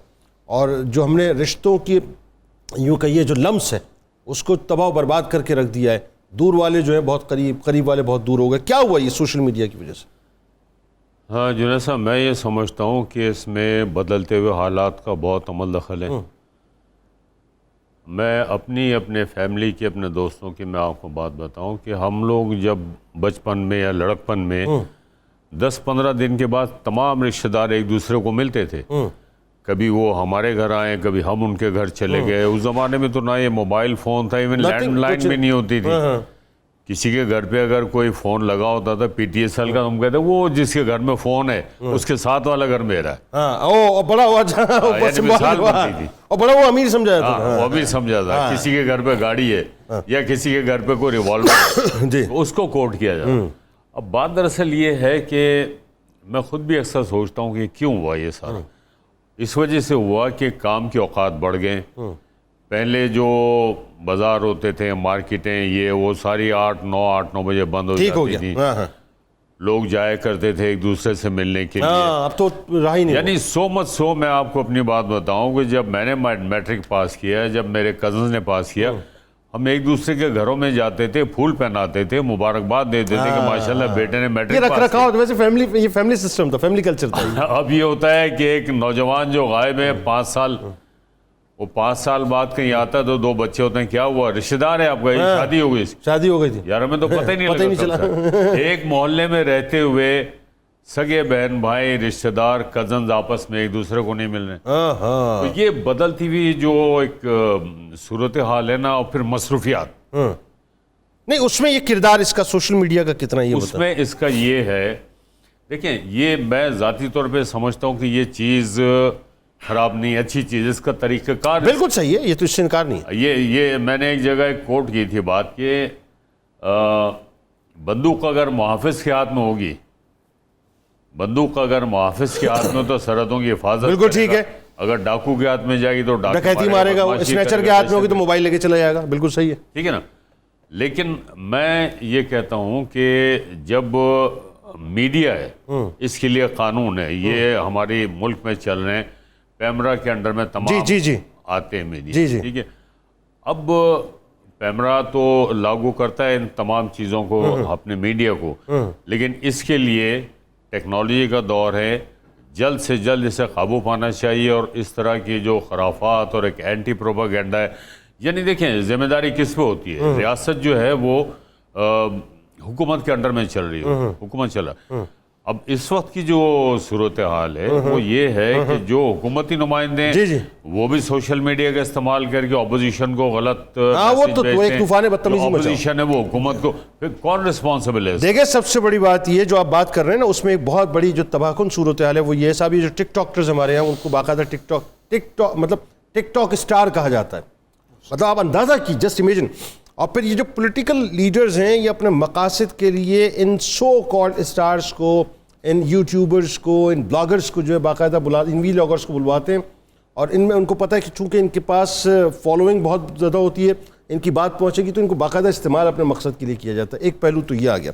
اور جو ہم نے رشتوں کی یوں کہیے جو لمس ہے اس کو تباہ و برباد کر کے رکھ دیا ہے, دور والے جو ہیں بہت قریب, قریب والے بہت دور ہو گئے, کیا ہوا یہ سوشل میڈیا کی وجہ سے؟ ہاں جنید صاحب, میں یہ سمجھتا ہوں کہ اس میں بدلتے ہوئے حالات کا بہت عمل دخل ہے. میں اپنے فیملی کی, اپنے دوستوں کی میں آپ کو بات بتاؤں کہ ہم لوگ جب بچپن میں یا لڑکپن میں 10-15 دن کے بعد تمام رشتہ دار ایک دوسرے کو ملتے تھے. کبھی وہ ہمارے گھر آئے, کبھی ہم ان کے گھر چلے گئے. اس زمانے میں تو نہ یہ موبائل فون تھا, ایون لینڈ لائن بھی نہیں ہوتی تھی. کسی کے گھر پہ اگر کوئی فون لگا ہوتا تھا PTSL کا, ہم کہتے ہیں وہ جس کے گھر میں فون ہے اس کے ساتھ والا گھر میرا ہے. اور بڑا وہ امیر سمجھا جاتا ہے, وہ امیر سمجھا جاتا ہے. کسی کے گھر پہ گاڑی ہے یا کسی کے گھر پہ کوئی ریوالور ہے, اس کو کوٹ کیا جاتا. اب بات دراصل یہ ہے کہ میں خود بھی اکثر سوچتا ہوں کہ کیوں ہوا یہ سارا. اس وجہ سے ہوا کہ کام کے اوقات بڑھ گئے, پہلے جو بازار ہوتے تھے، مارکیٹیں، یہ وہ ساری 8-9 بجے بند ہو جاتی تھی. لوگ جایا کرتے تھے ایک دوسرے سے ملنے کے لیے. اب تو رہا ہی نہیں. یعنی سو میں آپ کو اپنی بات بتاؤں کہ جب میں نے میٹرک پاس کیا، جب میرے کزنز نے پاس کیا، ہم ایک دوسرے کے گھروں میں جاتے تھے، پھول پہناتے تھے، مبارکباد دیتے تھے کہ ماشاءاللہ بیٹے نے میٹرک پاس کیا. ویسے یہ فیملی سسٹم تھا، فیملی کلچر تھا. اب یہ ہوتا ہے کہ ایک نوجوان جو غائب ہے 5 سال، وہ 5 سال بعد کہیں آتا ہے تو 2 بچے ہوتے ہیں. کیا ہوا؟ رشتہ دار ہے آپ کا؟ شادی ہو گئی؟ شادی ہو گئی تھی یار، ہمیں تو پتہ ہی نہیں چلا. ایک محلے میں رہتے ہوئے سگے بہن بھائی رشتہ دار کزنز آپس میں ایک دوسرے کو نہیں مل رہے. تو یہ بدلتی ہوئی جو ایک صورتحال ہے نا، اور پھر مصروفیات. نہیں، اس میں یہ کردار اس کا سوشل میڈیا کا کتنا یہ اس میں اس کا یہ ہے، دیکھیں یہ میں ذاتی طور پہ سمجھتا ہوں کہ یہ چیز خراب نہیں، اچھی چیز. اس کا طریقہ کار بالکل صحیح ہے، یہ تو اس سے انکار نہیں ہے. یہ میں نے ایک جگہ ایک کوٹ کی تھی بات کہ بندوق اگر محافظ کے ہاتھ میں ہوگی، بندوق اگر محافظ کے ہاتھ میں تو سرحدوں کی حفاظت بالکل ٹھیک ہے. اگر ڈاکو کے ہاتھ میں جائے گی تو ڈکیتی مارے گا، اسنیچر کے ہاتھ میں ہوگی تو موبائل لے کے چلا جائے گا. بالکل صحیح ہے، ٹھیک ہے نا. لیکن میں یہ کہتا ہوں کہ جب میڈیا ہے، اس کے لیے قانون ہے، یہ ہمارے ملک میں چل رہے ہیں، پیمرا کے انڈر میں تمام آتے ہیں میڈیا، ٹھیک ہے. اب پیمرا تو لاگو کرتا ہے ان تمام چیزوں کو، اپنے میڈیا کو، لیکن اس کے لیے ٹیکنالوجی کا دور ہے، جلد سے جلد اسے قابو پانا چاہیے. اور اس طرح کی جو خرافات اور ایک اینٹی پروپیگنڈا ہے، یعنی دیکھیں ذمہ داری کس پہ ہوتی ہے؟ ریاست جو ہے وہ حکومت کے انڈر میں چل رہی ہے، حکومت چل رہا ہے. اب اس وقت کی جو صورتحال ہے وہ یہ ہے کہ جو حکومتی نمائندے ہیں وہ بھی سوشل میڈیا کا استعمال کر کے اپوزیشن کو غلط وہ ایک طوفان بدتمیزی اپوزیشن ہے وہ حکومت کو، پھر کون رسپانسبل ہے؟ دیکھیں سب سے بڑی بات یہ جو آپ بات کر رہے ہیں نا، اس میں ایک بہت بڑی جو تباہ کن صورتحال ہے وہ یہ صاحب، یہ جو ٹک ٹاکٹرز ہمارے ہیں ان کو باقاعدہ ٹک ٹاک مطلب ٹک ٹاک اسٹار کہا جاتا ہے. مطلب آپ اندازہ کی، جسٹ امیجن. اور پھر یہ جو پولیٹیکل لیڈرز ہیں یہ اپنے مقاصد کے لیے ان سو کالڈ اسٹارز کو، ان یوٹیوبرز کو، ان بلاگرز کو جو ہے باقاعدہ ان ویلاگرز کو بلواتے ہیں. اور ان میں ان کو پتہ ہے کہ چونکہ ان کے پاس فالوئنگ بہت زیادہ ہوتی ہے، ان کی بات پہنچے گی تو ان کو باقاعدہ استعمال اپنے مقصد کے لیے کیا جاتا ہے. ایک پہلو تو یہ آ گیا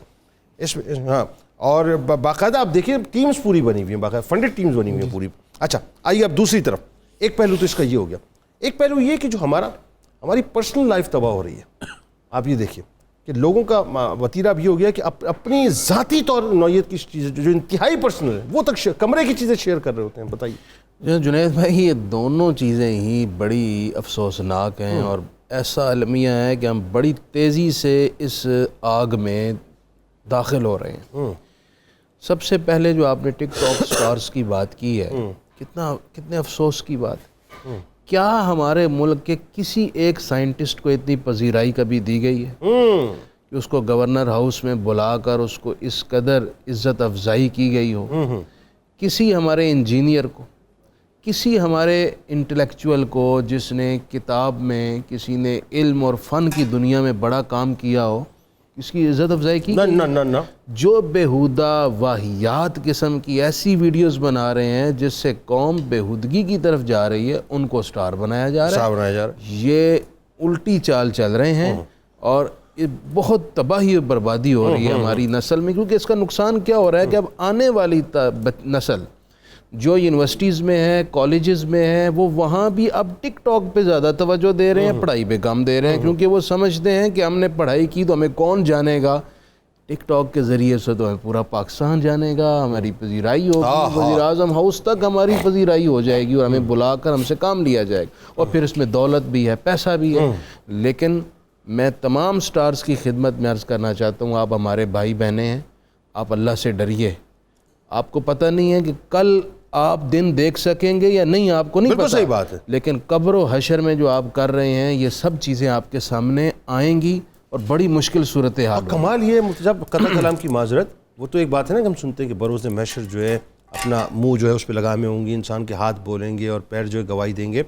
اس میں. ہاں، اور باقاعدہ آپ دیکھیں ٹیمز پوری بنی ہوئی ہیں، باقاعدہ فنڈڈ ٹیمز بنی ہوئی ہیں پوری. اچھا آئیے اب دوسری طرف. ایک پہلو تو اس کا یہ ہو گیا. ایک پہلو یہ کہ جو ہماری پرسنل لائف تباہ ہو رہی ہے. آپ یہ دیکھیے کہ لوگوں کا وتیرہ بھی ہو گیا کہ اپنی ذاتی طور نوعیت کی چیزیں جو انتہائی پرسنل ہے وہ تک کمرے کی چیزیں شیئر کر رہے ہوتے ہیں. بتائیے جنید بھائی، یہ دونوں چیزیں ہی بڑی افسوسناک ہیں اور ایسا المیہ ہے کہ ہم بڑی تیزی سے اس آگ میں داخل ہو رہے ہیں. سب سے پہلے جو آپ نے ٹک ٹاک سٹارز کی بات کی ہے، کتنے افسوس کی بات. کیا ہمارے ملک کے کسی ایک سائنٹسٹ کو اتنی پذیرائی کبھی دی گئی ہے کہ اس کو گورنر ہاؤس میں بلا کر اس کو اس قدر عزت افزائی کی گئی ہو؟ کسی ہمارے انجینئر کو، کسی ہمارے انٹلیکچوئل کو جس نے کتاب میں، کسی نے علم اور فن کی دنیا میں بڑا کام کیا ہو، اس کی عزت افزائی کی؟ نہ. جو بیہودہ واہیات قسم کی ایسی ویڈیوز بنا رہے ہیں جس سے قوم بیہودگی کی طرف جا رہی ہے، ان کو سٹار بنایا جا رہا ہے. یہ الٹی چال چل رہے ہیں اور بہت تباہی و بربادی ہو رہی ہے ہماری نسل میں. کیونکہ اس کا نقصان کیا ہو رہا ہے کہ اب آنے والی نسل جو یونیورسٹیز میں ہے، کالجز میں ہے، وہ وہاں بھی اب ٹک ٹاک پہ زیادہ توجہ دے رہے ہیں، پڑھائی پہ کم دے رہے ہیں. کیونکہ وہ سمجھتے ہیں کہ ہم نے پڑھائی کی تو ہمیں کون جانے گا، ٹک ٹاک کے ذریعے سے تو ہمیں پورا پاکستان جانے گا، ہماری پذیرائی ہوگی، وزیر اعظم ہاؤس تک ہماری پذیرائی ہو جائے گی اور ہمیں بلا کر ہم سے کام لیا جائے گا. اور پھر اس میں دولت بھی ہے، پیسہ بھی ہے. لیکن میں تمام سٹارز کی خدمت میں عرض کرنا چاہتا ہوں، آپ ہمارے بھائی بہنیں ہیں، آپ اللہ سے ڈریے. آپ کو پتہ نہیں ہے کہ کل آپ دن دیکھ سکیں گے یا نہیں، آپ کو نہیں پتہ. صحیح بات ہے. لیکن قبر و حشر میں جو آپ کر رہے ہیں یہ سب چیزیں آپ کے سامنے آئیں گی اور بڑی مشکل صورتحال. کمال یہ جب قطع کلام کی معذرت، وہ تو ایک بات ہے نا کہ ہم سنتے ہیں کہ بروز محشر جو ہے اپنا منہ جو ہے اس پہ لگامے ہوں گی، انسان کے ہاتھ بولیں گے اور پیر جو ہے گواہی دیں گے.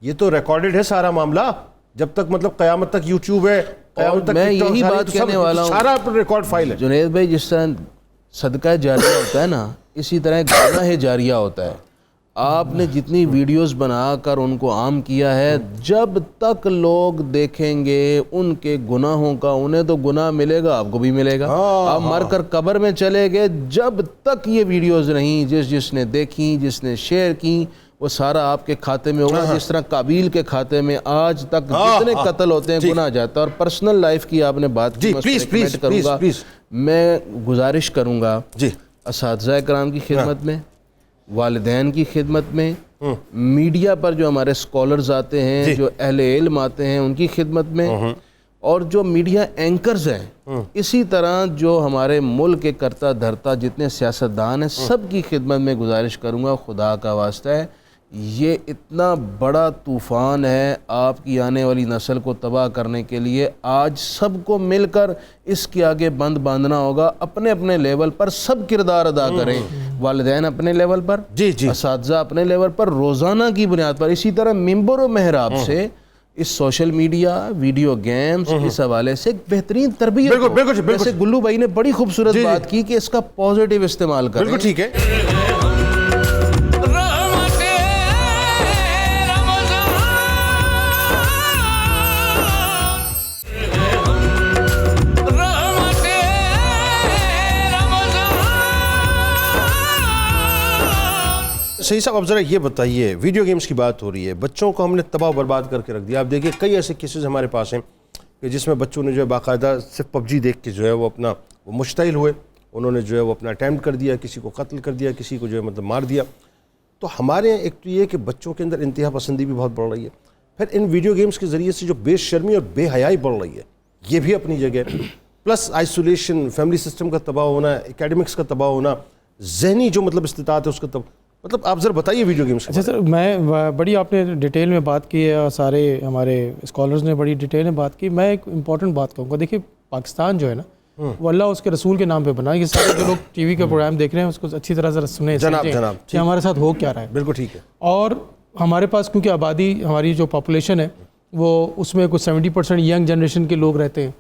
یہ تو ریکارڈڈ ہے سارا معاملہ. جب تک مطلب قیامت تک یوٹیوب ہے، قیامت تک میں یہی بات کہنے والا ہوں، سارا ریکارڈ فائل ہے. جنید بھائی، جس طرح صدقہ جاریہ ہوتا ہے نا، اسی طرح گناہ جاریہ ہوتا ہے. آپ نے جتنی ویڈیوز بنا کر ان کو عام کیا ہے، جب تک لوگ دیکھیں گے ان کے گناہوں کا، انہیں تو گناہ ملے گا، آپ کو بھی ملے گا. آپ مر کر قبر میں چلے گئے، جب تک یہ ویڈیوز نہیں، جس نے دیکھی، جس نے شیئر کی، وہ سارا آپ کے کھاتے میں ہوگا. جس طرح قابیل کے کھاتے میں آج تک جتنے قتل ہوتے ہیں گناہ جاتا ہے. اور پرسنل لائف کی آپ نے بات کی، میں گزارش کروں گا اساتذہ کرام کی خدمت میں، والدین کی خدمت میں، میڈیا پر جو ہمارے اسکالرز آتے ہیں، جو اہل علم آتے ہیں، ان کی خدمت میں، اور جو میڈیا اینکرز ہیں، اسی طرح جو ہمارے ملک کے کرتا دھرتا جتنے سیاستدان ہیں، سب کی خدمت میں گزارش کروں گا، خدا کا واسطہ ہے، یہ اتنا بڑا طوفان ہے آپ کی آنے والی نسل کو تباہ کرنے کے لیے. آج سب کو مل کر اس کے آگے بند باندھنا ہوگا. اپنے اپنے لیول پر سب کردار ادا کریں، والدین اپنے لیول پر، اساتذہ اپنے لیول پر، روزانہ کی بنیاد پر. اسی طرح ممبر و محراب سے اس سوشل میڈیا، ویڈیو گیمز، اس حوالے سے ایک بہترین تربیت، جیسے گلو بھائی نے بڑی خوبصورت بات کی کہ اس کا پازیٹیو استعمال کریں. بالکل ٹھیک ہے. صحیح صاحب، اب ذرا یہ بتائیے، ویڈیو گیمز کی بات ہو رہی ہے، بچوں کو ہم نے تباہ و برباد کر کے رکھ دیا. آپ دیکھیے کئی ایسے کیسز ہمارے پاس ہیں کہ جس میں بچوں نے جو ہے باقاعدہ صرف پب جی دیکھ کے جو ہے وہ اپنا مشتعل ہوئے، انہوں نے جو ہے وہ اپنا اٹیمپٹ کر دیا، کسی کو قتل کر دیا، کسی کو جو ہے مطلب مار دیا. تو ہمارے یہاں ایک تو یہ کہ بچوں کے اندر انتہا پسندی بھی بہت بڑھ رہی ہے، پھر ان ویڈیو گیمز کے ذریعے سے جو بے شرمی اور بے حیائی بڑھ رہی ہے، یہ بھی اپنی جگہ، پلس آئسولیشن، فیملی سسٹم کا تباہ ہونا، اکیڈمکس کا تباہ ہونا، ذہنی جو مطلب استطاعت ہے اس کا مطلب آپ ذرا بتائیے ویڈیو گیمز. اچھا سر، میں بڑی آپ نے ڈیٹیل میں بات کی ہے اور سارے ہمارے اسکالرز نے بڑی ڈیٹیل میں بات کی. میں ایک امپورٹنٹ بات کہوں گا. دیکھیے پاکستان جو ہے نا وہ اللہ اس کے رسول کے نام پہ بنا. یہ سارے جو لوگ ٹی وی کے پروگرام دیکھ رہے ہیں اس کو اچھی طرح ذرا سنیں جناب کہ ہمارے ساتھ ہو کیا رہا ہے. بالکل ٹھیک ہے. اور ہمارے پاس کیونکہ آبادی، ہماری جو پاپولیشن ہے وہ اس میں کچھ 70% ینگ جنریشن کے لوگ رہتے ہیں.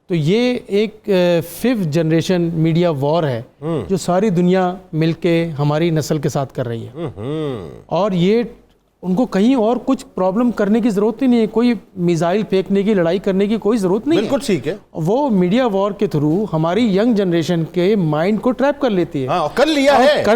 تو یہ ایک 5th جنریشن میڈیا وار ہے جو ساری دنیا مل کے ہماری نسل کے ساتھ کر رہی ہے. اور یہ ان کو کہیں اور کچھ پرابلم کرنے کی ضرورت ہی نہیں ہے، کوئی میزائل پھینکنے کی، لڑائی کرنے کی کوئی ضرورت نہیں ہے. بالکل ٹھیک ہے. وہ میڈیا وار کے تھرو ہماری ینگ جنریشن کے مائنڈ کو ٹریپ کر لیتی ہے. کر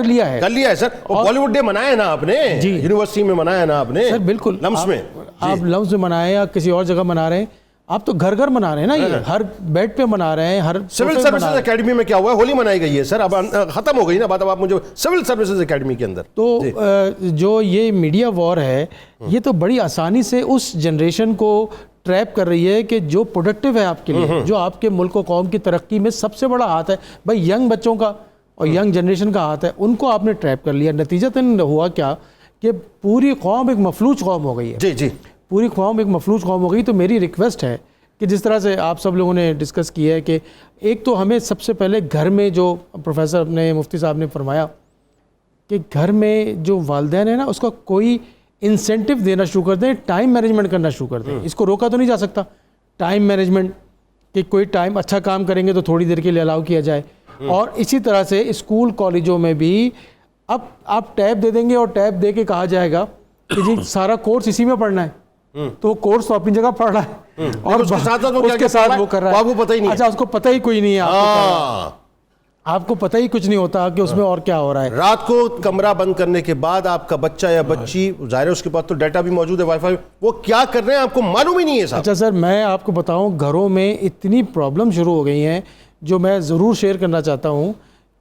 لیا ہے سر. بالی ووڈ ڈے منایا نا آپ نے، یونیورسٹی میں منایا نا آپ نے. سر بالکل لمس میں آپ لمس میں منائے یا کسی اور جگہ منا رہے ہیں، آپ تو گھر گھر منا رہے ہیں نا. یہ ہر بیڈ پہ منا رہے ہیں. ہر سول سروسز اکیڈمی میں کیا ہوا ہے؟ ہولی منائی گئی ہے سر، اب ختم ہو گئی نا بات. اب آپ مجھے سول سروسز اکیڈمی کے اندر تو جو یہ میڈیا وار ہے یہ تو بڑی آسانی سے اس جنریشن کو ٹریپ کر رہی ہے کہ جو پروڈکٹیو ہے آپ کے لیے، جو آپ کے ملک و قوم کی ترقی میں سب سے بڑا ہاتھ ہے بھائی ینگ بچوں کا اور ینگ جنریشن کا ہاتھ ہے، ان کو آپ نے ٹریپ کر لیا. نتیجتاً ہوا کیا کہ پوری قوم ایک مفلوج قوم ہو گئی ہے. پوری قوم ایک مفلوج قوم ہو گئی. تو میری ریکویسٹ ہے کہ جس طرح سے آپ سب لوگوں نے ڈسکس کیا ہے کہ ایک تو ہمیں سب سے پہلے گھر میں جو پروفیسر نے، مفتی صاحب نے فرمایا کہ گھر میں جو والدین ہیں نا اس کا کوئی انسینٹیو دینا شروع کر دیں، ٹائم مینجمنٹ کرنا شروع کر دیں. اس کو روکا تو نہیں جا سکتا، ٹائم مینجمنٹ، کہ کوئی ٹائم اچھا کام کریں گے تو تھوڑی دیر کے لیے الاؤ کیا جائے. اور اسی طرح سے اسکول کالجوں میں بھی اب آپ ٹیب دے دیں گے اور ٹیب دے کے کہا جائے گا کہ جی سارا کورس اسی میں پڑھنا ہے، تو وہ کورس تو اپنی جگہ پڑھ رہا ہے اور اس کے ساتھ وہ کر رہا ہے. اچھا اس کو پتہ ہی کوئی نہیں ہے، آپ کو پتہ ہی کچھ نہیں ہوتا کہ اس میں اور کیا ہو رہا ہے. رات کو کمرہ بند کرنے کے بعد آپ کا بچہ یا بچی، ظاہر ہے اس کے پاس تو ڈیٹا بھی موجود ہے، وائی فائی، وہ کیا کر رہے ہیں آپ کو معلوم ہی نہیں ہے صاحب. اچھا سر، میں آپ کو بتاؤں گھروں میں اتنی پرابلم شروع ہو گئی ہیں جو میں ضرور شیئر کرنا چاہتا ہوں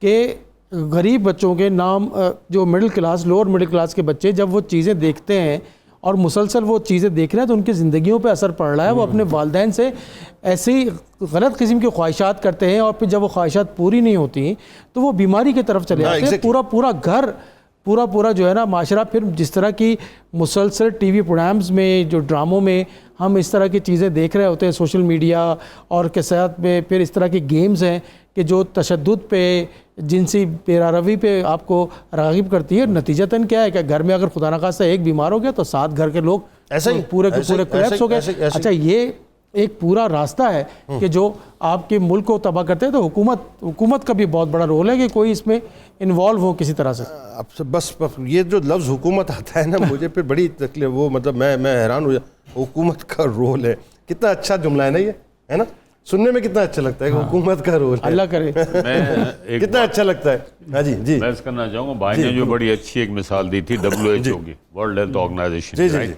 کہ غریب بچوں کے نام، جو middle class, lower middle class کے بچے جب وہ چیزیں دیکھتے ہیں اور مسلسل وہ چیزیں دیکھ رہے ہیں تو ان کی زندگیوں پہ اثر پڑ رہا ہے. وہ اپنے والدین سے ایسی غلط قسم کی خواہشات کرتے ہیں اور پھر جب وہ خواہشات پوری نہیں ہوتی تو وہ بیماری کی طرف چلے جاتے ہیں. پورا گھر، پورا جو ہے نا معاشرہ، پھر جس طرح کی مسلسل ٹی وی پروگرامز میں، جو ڈراموں میں ہم اس طرح کی چیزیں دیکھ رہے ہوتے ہیں، سوشل میڈیا اور کے ساتھ میں پھر اس طرح کی گیمز ہیں کہ جو تشدد پہ، جنسی پیراروی پہ آپ کو راغب کرتی ہے. نتیجتاً کیا ہے کہ گھر میں اگر خدا نخواستہ ایک بیمار ہو گیا تو 7 گھر کے لوگ ایسے ہی پورے کے پورے کولیپس ہو گئے. اچھا ایک پورا راستہ ہے کہ جو آپ کے ملک کو تباہ کرتے ہیں. تو حکومت کا بھی بہت بڑا رول ہے کہ کوئی اس میں انوالو ہو کسی طرح سے. اب بس یہ جو لفظ حکومت آتا ہے نا مجھے پھر بڑی تکلیف, وہ مطلب میں حیران ہو جاتا. حکومت کا رول ہے, کتنا اچھا جملہ ہے نا یہ, ہے نا, سننے میں کتنا اچھا لگتا ہے کہ حکومت کا رول ہے. اللہ کرے. کتنا اچھا لگتا ہے. ہاں جی جی میں کرنا چاہوں گا, بھائی نے جو بڑی اچھی ایک مثال دی تھی WHO کی, ورلڈ ہیلتھ آرگنائزیشن. جی جی جی.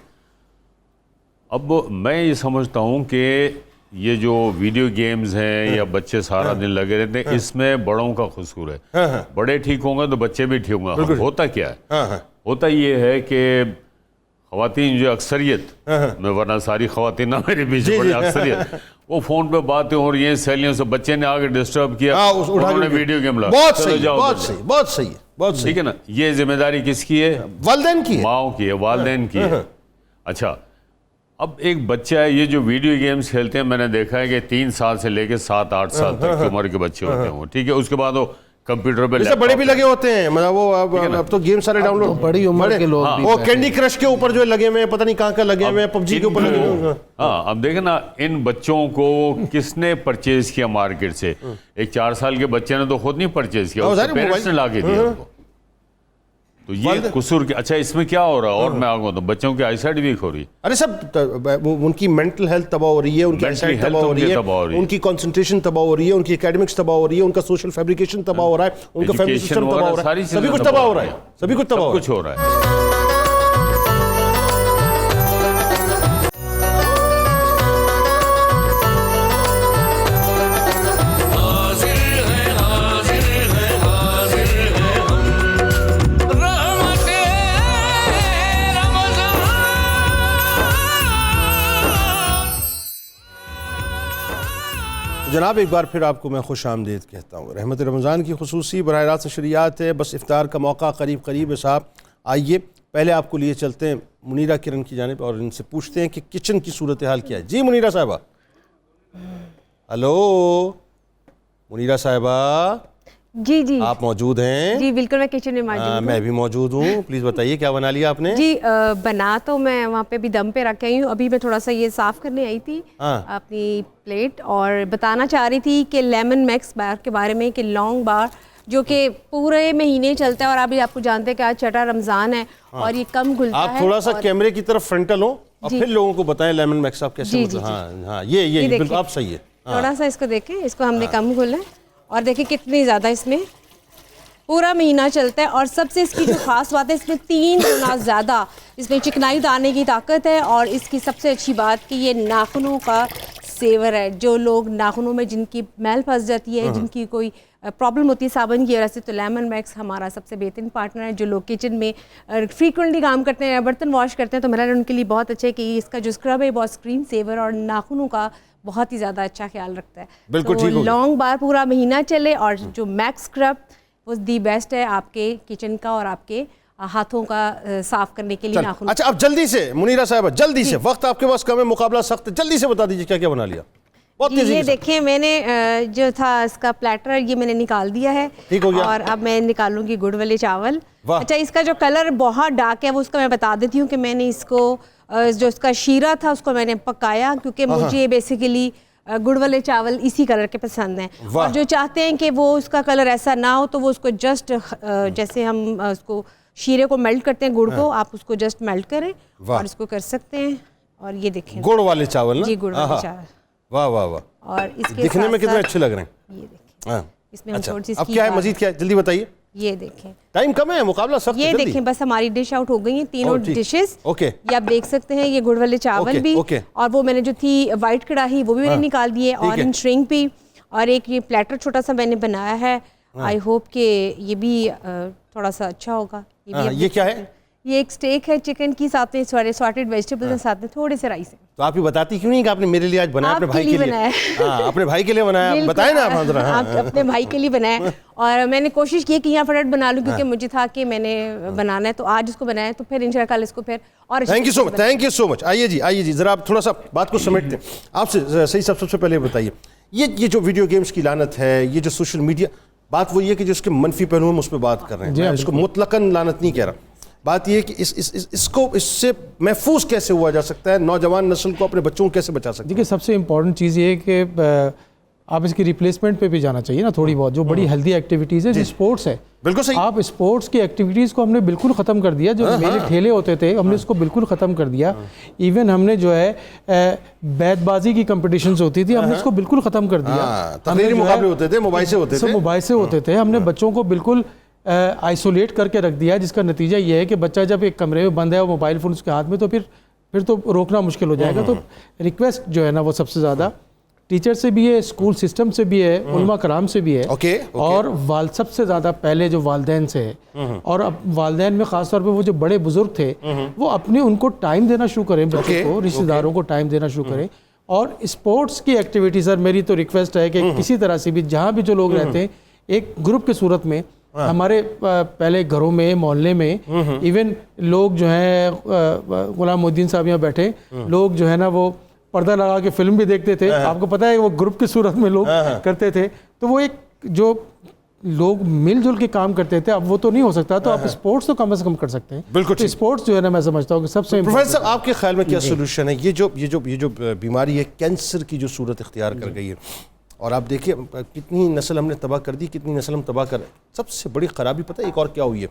اب میں یہ سمجھتا ہوں کہ یہ جو ویڈیو گیمز ہیں یا بچے سارا دن لگے رہتے ہیں, اس میں بڑوں کا قصور ہے. بڑے ٹھیک ہوں گے تو بچے بھی ٹھیک ہوں گے. ہوتا کیا ہے, ہوتا یہ ہے کہ خواتین جو اکثریت میں, ورنہ ساری خواتین نہ میرے بیچ بڑے اکثریت, وہ فون پہ باتیں ہو رہی ہیں سہیلیوں سے, بچے نے آگے ڈسٹرب کیا, انہوں نے ویڈیو گیم لگا. بہت صحیح, بہت صحیح, بہت صحیح ہے, بہت صحیح. ٹھیک ہے نا, یہ ذمہ داری کس کی ہے؟ والدین کی ہے, ماؤں کی ہے, والدین کی ہے. اچھا, اب ایک بچہ ہے, یہ جو ویڈیو گیمز کھیلتے ہیں میں نے دیکھا ہے کہ 3 سال سے لے کے 7-8 سال تک کی عمر کے بچے ہوتے ہیں, ٹھیک ہے. اس کے بعد وہ کمپیوٹر پہ, جیسے بڑے بھی لگے ہوتے ہیں, مطلب وہ اب تو گیم سارے ڈاؤن لوڈ, بڑی عمر کے لوگ بھی, وہ کینڈی کرش کے اوپر جو لگے ہوئے ہیں, پتہ نہیں کہاں کا لگے ہوئے ہیں, PUBG کے اوپر لگے ہوئے ہیں. ہاں, اب دیکھیں نا ان بچوں کو کس نے پرچیز کیا مارکیٹ سے؟ ایک 4 سال کے بچے نے تو خود نہیں پرچیز کیا, پیرنٹس نے لا کے دیا. تو یہ قصور کیا؟ اچھا, اس میں کیا ہو رہا ہے؟ اور میں آگوں تو بچوں کی آئی سائٹ ویک ہو رہی ہے. ارے سب ان کی مینٹل ہیلتھ تباہ ہو رہی ہے, ان کی آئی سائٹ تباہ ہو رہی ہے, ان کی کنسنٹریشن تباہ ہو رہی ہے, ان کی اکیڈمکس تباہ ہو رہی ہے, ان کا سوشل فیبریکیشن تباہ ہو رہا ہے, ان کا فیملی سسٹم تباہ ہو رہا ہے, سبھی کچھ تباہ ہو رہا ہے, سبھی کچھ تباہ ہو رہا ہے. جناب ایک بار پھر آپ کو میں خوش آمدید کہتا ہوں. رحمت رمضان کی خصوصی براہ راست نشریات ہے, بس افطار کا موقع قریب قریب ہے. صاحب آئیے پہلے آپ کو لیے چلتے ہیں منیرہ کرن کی جانب اور ان سے پوچھتے ہیں کہ کچن کی صورتحال کیا ہے. جی منیرہ صاحبہ, ہلو منیرہ صاحبہ, جی جی آپ موجود ہیں؟ جی بالکل, میں کچن میں موجود ہوں. میں بھی موجود ہوں. پلیز بتائیے کیا بنا لیا آپ نے؟ جی بنا تو میں وہاں پہ بھی دم پہ رکھ آئی ہوں. ابھی میں تھوڑا سا یہ صاف کرنے آئی تھی اپنی پلیٹ, اور بتانا چاہ رہی تھی کہ لیمن میکس بار کے بارے میں, کہ لانگ بار جو کہ پورے مہینے چلتا ہے, اور ابھی آپ کو جانتے ہیں کہ آج چھٹا رمضان ہے اور یہ کم گھلتا ہے. آپ تھوڑا سا کیمرے کی طرف فرنٹل ہوں اور پھر لوگوں کو بتائیں لیمن میکس آپ کیسے. ہاں یہ بالکل آپ صحیح ہے. تھوڑا سا اس کو دیکھیں, اس کو ہم نے کم گھولا ہے, اور دیکھیں کتنی زیادہ اس میں پورا مہینہ چلتا ہے. اور سب سے اس کی جو خاص بات ہے, اس میں 3 گنا زیادہ اس میں چکنائی لانے کی طاقت ہے. اور اس کی سب سے اچھی بات کہ یہ ناخنوں کا سیور ہے. جو لوگ ناخنوں میں جن کی میل پھنس جاتی ہے, جن کی کوئی پرابلم ہوتی ہے صابن کی وجہ سے, تو لیمن میکس ہمارا سب سے بہترین پارٹنر ہے. جو لوگ کچن میں فریکوینٹلی کام کرتے ہیں, برتن واش کرتے ہیں, تو میرا ان کے لیے بہت اچھا ہے کہ اس کا جو اسکرب ہے بہت اسکرین سیور اور ناخنوں کا بہت ہی زیادہ اچھا خیال رکھتا ہے. بالکل ٹھیک ہو, لانگ بار پورا مہینہ چلے. اور جو میکس اسکرب وہ دی بیسٹ ہے آپ کے کچن کا اور آپ کے ہاتھوں کا صاف کرنے کے لیے ناخن. اچھا اب جلدی سے منیرہ صاحبہ, جلدی سے, وقت آپ کے پاس کم ہے, مقابلہ سخت ہے, جلدی سے بتا دیجیے کیا کیا بنا لیا. یہ دیکھیں میں نے جو تھا اس کا پلیٹر یہ میں نے نکال دیا ہے, اور اب میں نکالوں گی گڑ والے چاول. اچھا اس کا جو کلر بہت ڈارک ہے وہ اس کا میں بتا دیتی ہوں کہ میں نے اس کو جو اس کا شیرہ تھا اس کو میں نے پکایا, کیونکہ مجھے بیسیکلی گڑ والے چاول اسی کلر کے پسند ہیں. اور جو چاہتے ہیں کہ وہ اس کا کلر ایسا نہ ہو تو وہ اس کو جسٹ جیسے ہم اس کو شیرے کو میلٹ کرتے ہیں, گڑ کو, آپ اس کو جسٹ میلٹ کریں اور اس کو کر سکتے ہیں. اور یہ دیکھیں گڑ والے چاول نا, جی گڑ والے چاول, واہ واہ واہ, اور اس کے دکھنے میں کتنے اچھے لگ رہے ہیں. یہ دیکھیں اس میں ہم تھوڑی سی اب کیا ہے مزید, کیا ہے جلدی بتائیے. یہ دیکھیں ٹائم کم ہے, مقابلہ سخت ہے. یہ دیکھیں بس ہماری ڈش آؤٹ ہو گئی ہیں تینوں ڈشز. یہ آپ دیکھ سکتے ہیں, یہ گڑ والے چاول بھی, اور وہ میں نے جو تھی وائٹ کڑاہی وہ بھی میں نے نکال دی ہے, اورنج شرنک بھی, اور ایک یہ پلیٹر چھوٹا سا میں نے بنایا ہے. آئی ہوپ کہ یہ بھی تھوڑا سا اچھا ہوگا. یہ کیا ہے؟ یہ ایک سٹیک ہے چکن کی, ساتھ میں سارٹیڈ ویجیٹیبلز ہیں, ساتھ میں تھوڑے سے رائس ہیں. تو آپ ہی بتاتی کیوں نہیں کہ آپ نے میرے لیے آج بنایا, اپنے بھائی کے لیے بنایا؟ اپنے بھائی کے لیے بنایا, بتائیں نا آپ. آپ اپنے بھائی کے لیے بنایا, اور میں نے کوشش کی کہ یہاں فٹافٹ بنا لوں, کیونکہ مجھے تھا کہ میں نے بنانا ہے, تو آج اس کو بنایا, تو پھر انشاءاللہ کل اس کو پھر اور. Thank you so much, thank you so much. آئیے جی ذرا آپ تھوڑا سا بات کو سمیٹتے ہیں. آپ سے صحیح سب سے پہلے بتائیے, یہ جو ویڈیو گیمز کی لعنت ہے, یہ جو سوشل میڈیا, بات وہی ہے کہ جو اس کے منفی پہلو ہم اس پہ بات کر رہے ہیں, اس کو مطلقاً لعنت نہیں کہہ رہا, بات یہ ہے کہ اس سے محفوظ کیسے ہوا جا سکتا ہے, نوجوان نسل کو اپنے بچوں کو کیسے بچا سکتے ہیں؟ دیکھیے سب سے امپورٹنٹ چیز یہ ہے کہ آپ اس کی ریپلیسمنٹ پہ بھی جانا چاہیے نا تھوڑی بہت, جو بڑی ہیلدی ایکٹیویٹیز ہے, جو اسپورٹس ہے. بالکل صحیح. آپ اسپورٹس کی ایکٹیویٹیز کو ہم نے بالکل ختم کر دیا, جو میلے ٹھیلے ہوتے تھے ہم نے اس کو بالکل ختم کر دیا. ایون ہم نے جو ہے بیت بازی کی کمپٹیشنز ہوتی تھی, ہم نے اس کو بالکل ختم کر دیا. تقریری مقابلے ہوتے تھے, مباحثے ہوتے تھے, مباحثے ہوتے تھے. ہم نے بچوں کو بالکل آئسولیٹ کر کے رکھ دیا, جس کا نتیجہ یہ ہے کہ بچہ جب ایک کمرے میں بند ہے اور موبائل فون اس کے ہاتھ میں, تو پھر تو روکنا مشکل ہو جائے گا. تو ریکویسٹ جو ہے نا وہ سب سے زیادہ ٹیچر سے بھی ہے, اسکول سسٹم سے بھی ہے, علماء کرام سے بھی ہے, اور سب سے زیادہ پہلے جو والدین سے ہے. اور اب والدین میں خاص طور پہ وہ جو بڑے بزرگ تھے وہ اپنے ان کو ٹائم دینا شروع کریں, بچوں کو, رشتہ داروں کو ٹائم دینا شروع کریں. اور اسپورٹس کی ایکٹیویٹی سر میری تو ریکویسٹ ہے کہ کسی طرح سے بھی جہاں بھی جو لوگ رہتے ہیں ایک گروپ کی صورت میں, ہمارے پہلے گھروں میں, محلے میں, ایون لوگ جو ہیں غلام محی الدین صاحب یہاں بیٹھے, لوگ جو ہے نا وہ پردہ لگا کے فلم بھی دیکھتے تھے. آپ کو پتہ ہے وہ گروپ کی صورت میں لوگ کرتے تھے, تو وہ ایک جو لوگ مل جل کے کام کرتے تھے, اب وہ تو نہیں ہو سکتا. تو آپ اسپورٹس تو کم از کم کر سکتے ہیں. بالکل اسپورٹس جو ہے نا میں سمجھتا ہوں کہ سب سے پروفیسر صاحب آپ کے خیال میں کیا سولوشن ہے؟ یہ جو بیماری ہے, کینسر کی جو صورت اختیار کر گئی ہے, اور آپ دیکھیے کتنی نسل ہم نے تباہ کر دی, کتنی نسل ہم تباہ کر رہے ہیں. سب سے بڑی خرابی پتہ ہے ایک اور کیا ہوئی ہے؟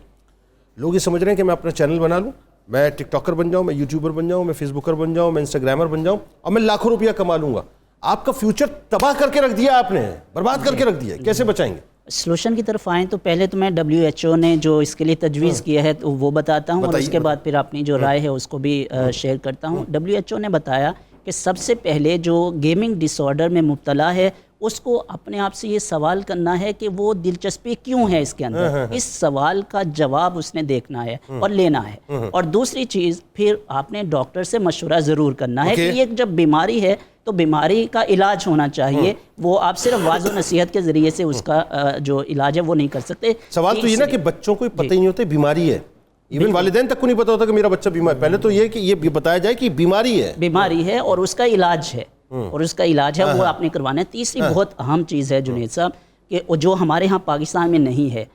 لوگ یہ سمجھ رہے ہیں کہ میں اپنا چینل بنا لوں, میں ٹک ٹاکر بن جاؤں, میں یوٹیوبر بن جاؤں, میں فیس بکر بن جاؤں, میں انسٹاگرامر بن جاؤں, اور میں لاکھوں روپیہ کما لوں گا. آپ کا فیوچر تباہ کر کے رکھ دیا, آپ نے برباد کر کے رکھ دیا. کیسے بچائیں گے؟ سلوشن کی طرف آئیں تو پہلے تو میں WHO نے جو اس کے لیے تجویز کیا ہے تو وہ بتاتا ہوں, اور اس کے بعد پھر اپنی جو رائے ہے اس کو بھی شیئر کرتا ہوں. WHO نے بتایا کہ سب سے پہلے جو گیمنگ ڈس آرڈر میں مبتلا ہے اس کو اپنے آپ سے یہ سوال کرنا ہے کہ وہ دلچسپی کیوں ہے اس کے اندر. اس سوال کا جواب اس نے دیکھنا ہے اور لینا ہے. اور دوسری چیز پھر آپ نے ڈاکٹر سے مشورہ ضرور کرنا ہے کہ یہ جب بیماری ہے تو بیماری کا علاج ہونا چاہیے. وہ آپ صرف واضح و نصیحت کے ذریعے سے اس کا جو علاج ہے وہ نہیں کر سکتے. سوال تو یہ نا کہ بچوں کو پتہ ہی نہیں ہوتا بیماری ہے, ایون والدین تک کو نہیں پتا ہوتا کہ میرا بچہ بیمار. پہلے تو یہ کہ یہ بتایا جائے کہ بیماری ہے اور اس کا علاج ہے, اور اس کا علاج ہے وہ آپ نے کروانا ہے. تیسری بہت اہم چیز ہے جنید صاحب کہ جو ہمارے ہاں پاکستان میں نہیں ہے,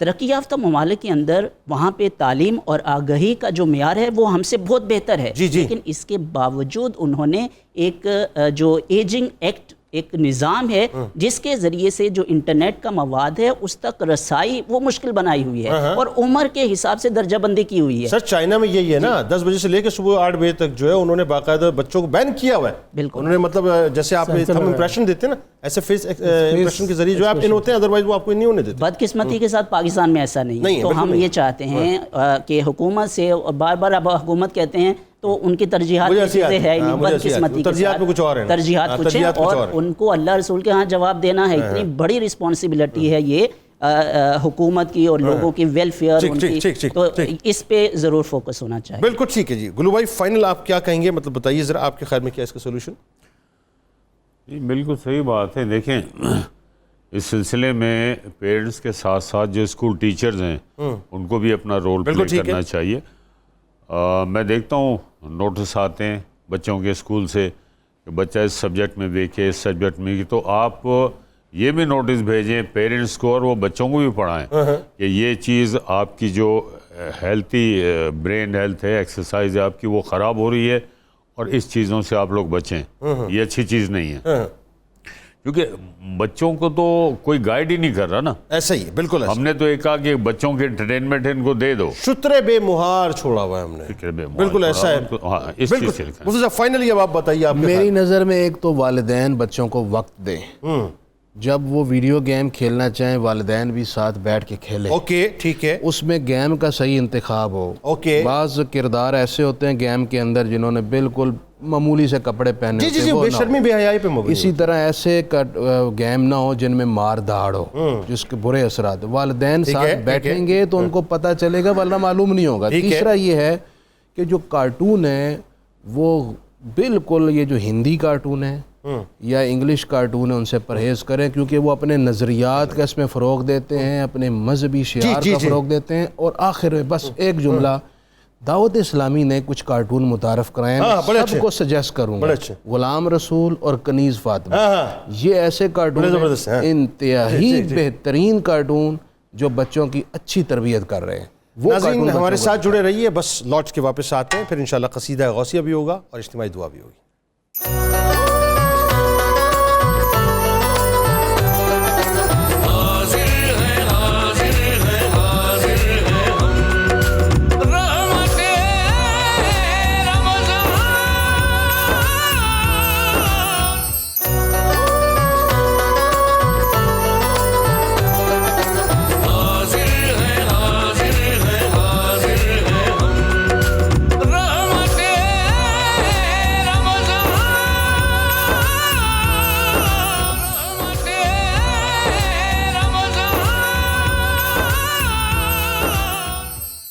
ترقی یافتہ ممالک کے اندر وہاں پہ تعلیم اور آگہی کا جو معیار ہے وہ ہم سے بہت بہتر ہے. لیکن اس کے باوجود انہوں نے ایک جو ایجنگ ایکٹ ایک نظام ہے جس کے ذریعے سے جو انٹرنیٹ کا مواد ہے اس تک رسائی وہ مشکل بنائی ہوئی ہے, اور عمر کے حساب سے درجہ بندی کی ہوئی ہے. سر چائنا میں یہی ہے نا, 10 بجے سے لے کے صبح 8 بجے تک جو ہے انہوں نے باقاعدہ بچوں کو بین کیا ہوا ہے. بالکل انہوں نے مطلب جیسے آپ تھم امپریشن دیتے ہیں نا, ایسے فیس امپریشن کے ذریعے جو آپ ان ہوتے ہیں, ادروائز وہ آپ کو نہیں ہونے دیتے. بدقسمتی کے ساتھ پاکستان میں ایسا نہیں ہے. تو ہم یہ چاہتے ہیں کہ حکومت سے, اور بار بار اب حکومت کہتے ہیں تو ان کی ترجیحات کی چیزیں ہے, بدقسمتی کے ساتھ ترجیحات کچھ ہیں, اور ان کو اللہ رسول کے ہاں جواب دینا ہے. اتنی بڑی رسپانسبلٹی ہے یہ حکومت کی اور لوگوں کی ویلفیئر ان کی, تو اس پہ ضرور فوکس ہونا چاہیے. بالکل ٹھیک ہے جی. گلو بھائی فائنل آپ کیا کہیں گے, مطلب بتائیے ذرا آپ کے خیال میں کیا اس کا سولوشن؟ جی بالکل صحیح بات ہے. دیکھیں اس سلسلے میں پیرنٹس کے ساتھ ساتھ جو اسکول ٹیچرز ہیں ان کو بھی اپنا رول پلے کرنا چاہیے. میں دیکھتا ہوں نوٹس آتے ہیں بچوں کے اسکول سے کہ بچہ اس سبجیکٹ میں ویک ہے, اس سبجیکٹ میں, تو آپ یہ بھی نوٹس بھیجیں پیرنٹس کو اور وہ بچوں کو بھی پڑھائیں کہ یہ چیز آپ کی جو ہیلتھی برین ہیلتھ ہے, ایکسرسائز ہے آپ کی, وہ خراب ہو رہی ہے, اور اس چیزوں سے آپ لوگ بچیں. یہ اچھی چیز نہیں ہے, کیونکہ بچوں کو تو کوئی گائیڈ ہی نہیں کر رہا نا. ایسا ہی بالکل. ہم نے تو ایک کہا کہ بچوں کے انٹرٹینمنٹ ان کو دے دو, شترے بے مہار چھوڑا ہوا ہے ہم نے. بالکل ایسا ہے. اس چیز سے بالکل. فائنلی اب آپ بتائیے. میری نظر میں ایک تو والدین بچوں کو وقت دیں. جب وہ ویڈیو گیم کھیلنا چاہیں والدین بھی ساتھ بیٹھ کے کھیلیں. اوکے ٹھیک ہے. اس میں گیم کا صحیح انتخاب ہو. اوکے. بعض کردار ایسے ہوتے ہیں گیم کے اندر جنہوں نے بالکل معمولی سے کپڑے پہنے ہوتے ہیں, بے شرمی بے حیائی پہ مبنی. اسی طرح ایسے گیم نہ ہو جن میں مار دھاڑ ہو جس کے برے اثرات. والدین ساتھ بیٹھیں گے تو ان کو پتہ چلے گا, ورنہ معلوم نہیں ہوگا. تیسرا یہ ہے کہ جو کارٹون ہے وہ بالکل یہ جو ہندی کارٹون ہے یا انگلش کارٹون ہے ان سے پرہیز کریں, کیونکہ وہ اپنے نظریات کا اس میں فروغ دیتے ہیں, اپنے مذہبی شعار کا فروغ دیتے ہیں. اور آخر میں بس ایک جملہ, دعوت اسلامی نے کچھ کارٹون متعارف کرائے ہیں, سب کو سجیسٹ کروں گا. غلام رسول اور کنیز فاطمہ, یہ ایسے کارٹون انتہائی بہترین کارٹون جو بچوں کی اچھی تربیت کر رہے ہیں. وہ ناظرین کارٹون ہمارے بچوں ساتھ جڑے رہیے، بس لوٹ کے واپس آتے ہیں، پھر انشاءاللہ قصیدہ غوثیہ بھی ہوگا اور اجتماعی دعا بھی ہوگی.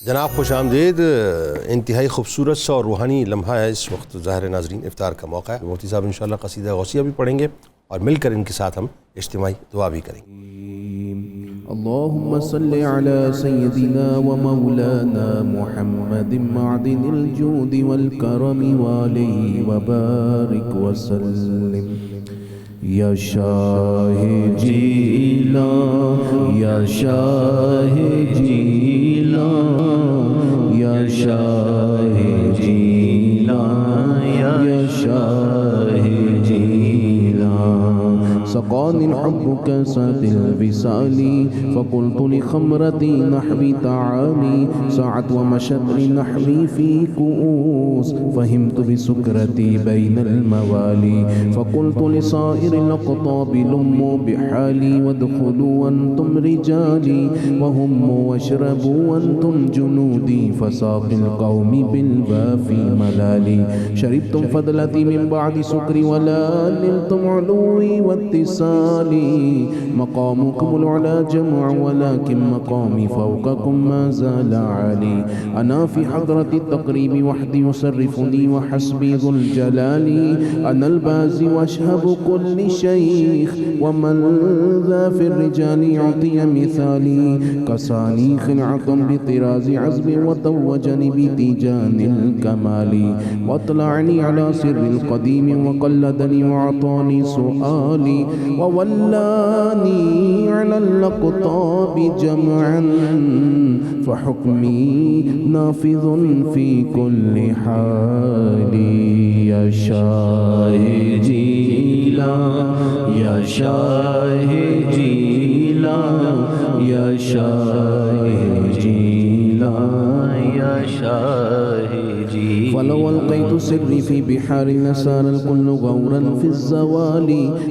جناب خوش آمدید. انتہائی خوبصورت سا اور روحانی لمحہ ہے اس وقت ظاہر ناظرین، افطار کا موقع ہے. مفتی صاحب انشاءاللہ قصیدہ غوثیہ بھی پڑھیں گے اور مل کر ان کے ساتھ ہم اجتماعی دعا بھی کریں گے. اللهم صل على سيدنا ومولانا محمد معدن الجود والكرم وعليه وبارك وسلم. یا شاہ جیلان یا شاہ جیلان یا شاہ جیلان یا شاہ جیلان. سقاني الحب كاسات الوصال فقلت لخمرتي نحوي تعالي ساعت ومشت لنحوي في كؤوس فهمت بسكرتي بين الموالي فقلت لصائر الأقطاب لموا بحالي وادخلوا وانتم رجالي وهموا واشربوا وانتم جنودي فساق القوم بالوافي ملالي. شربتم فضلتي من بعد سكري ولا نلتم علوي واتصالي. مقامكم العلا جمع ولكن مقامي فوقكم ما زال عالي. أنا في حضرة التقريب وحدي يصرفني وحسبي ذو الجلال. أنا البازي واشهب كل شيخ ومن ذا في الرجال يعطي مثالي. كساني خلعة بطراز عزم وتوجني بتيجان الكمال. واطلعني على سر القديم وقلدني وعطاني سؤالي وولاني على الأقطاب جمعا فحكمي نافذ في كل حال. يا شاه جيلان يا شاه جيلان يا شاه جيلان يا شاه جيلان. فلو ألقيت سري في بحار لسار الكل غورا في الزوال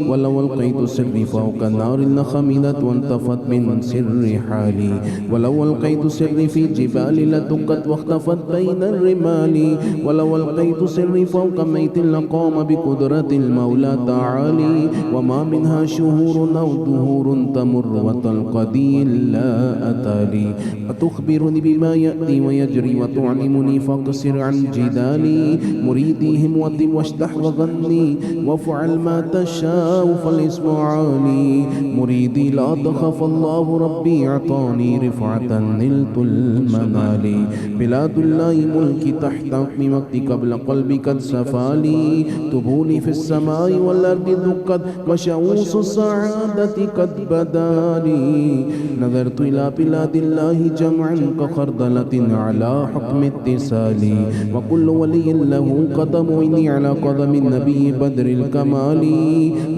ولو ألقيت سري فوق النار لخمدت وانطفت من سر حالي. ولو ألقيت سري في جبال لدقت واختفت بين الرمال. ولو ألقيت سري فوق ميت لقام بقدرة المولى تعالي. وما منها شهور أو دهور تمر وتلقدي إلا أتالي. وتخبرني بما يأتي ويجري وتعلمني فاقصر عن جدالي. مريدي هموتي واشتح وغني وافعل ما تشاء فالاسم عالي. مريدي لا تخف الله ربي اعطاني رفعة نلت المنال. بلاد الله ملكي تحت حكم وقتي قبل قلبي قد سفالي. تبولي في السماء والأرض دقت وشعوس السعادة قد بدالي. نظرت إلى بلاد الله جمعا كخردلة على حكم اتصالي. وكل ولي له قدم إني على قدم النبي بدر الكمال.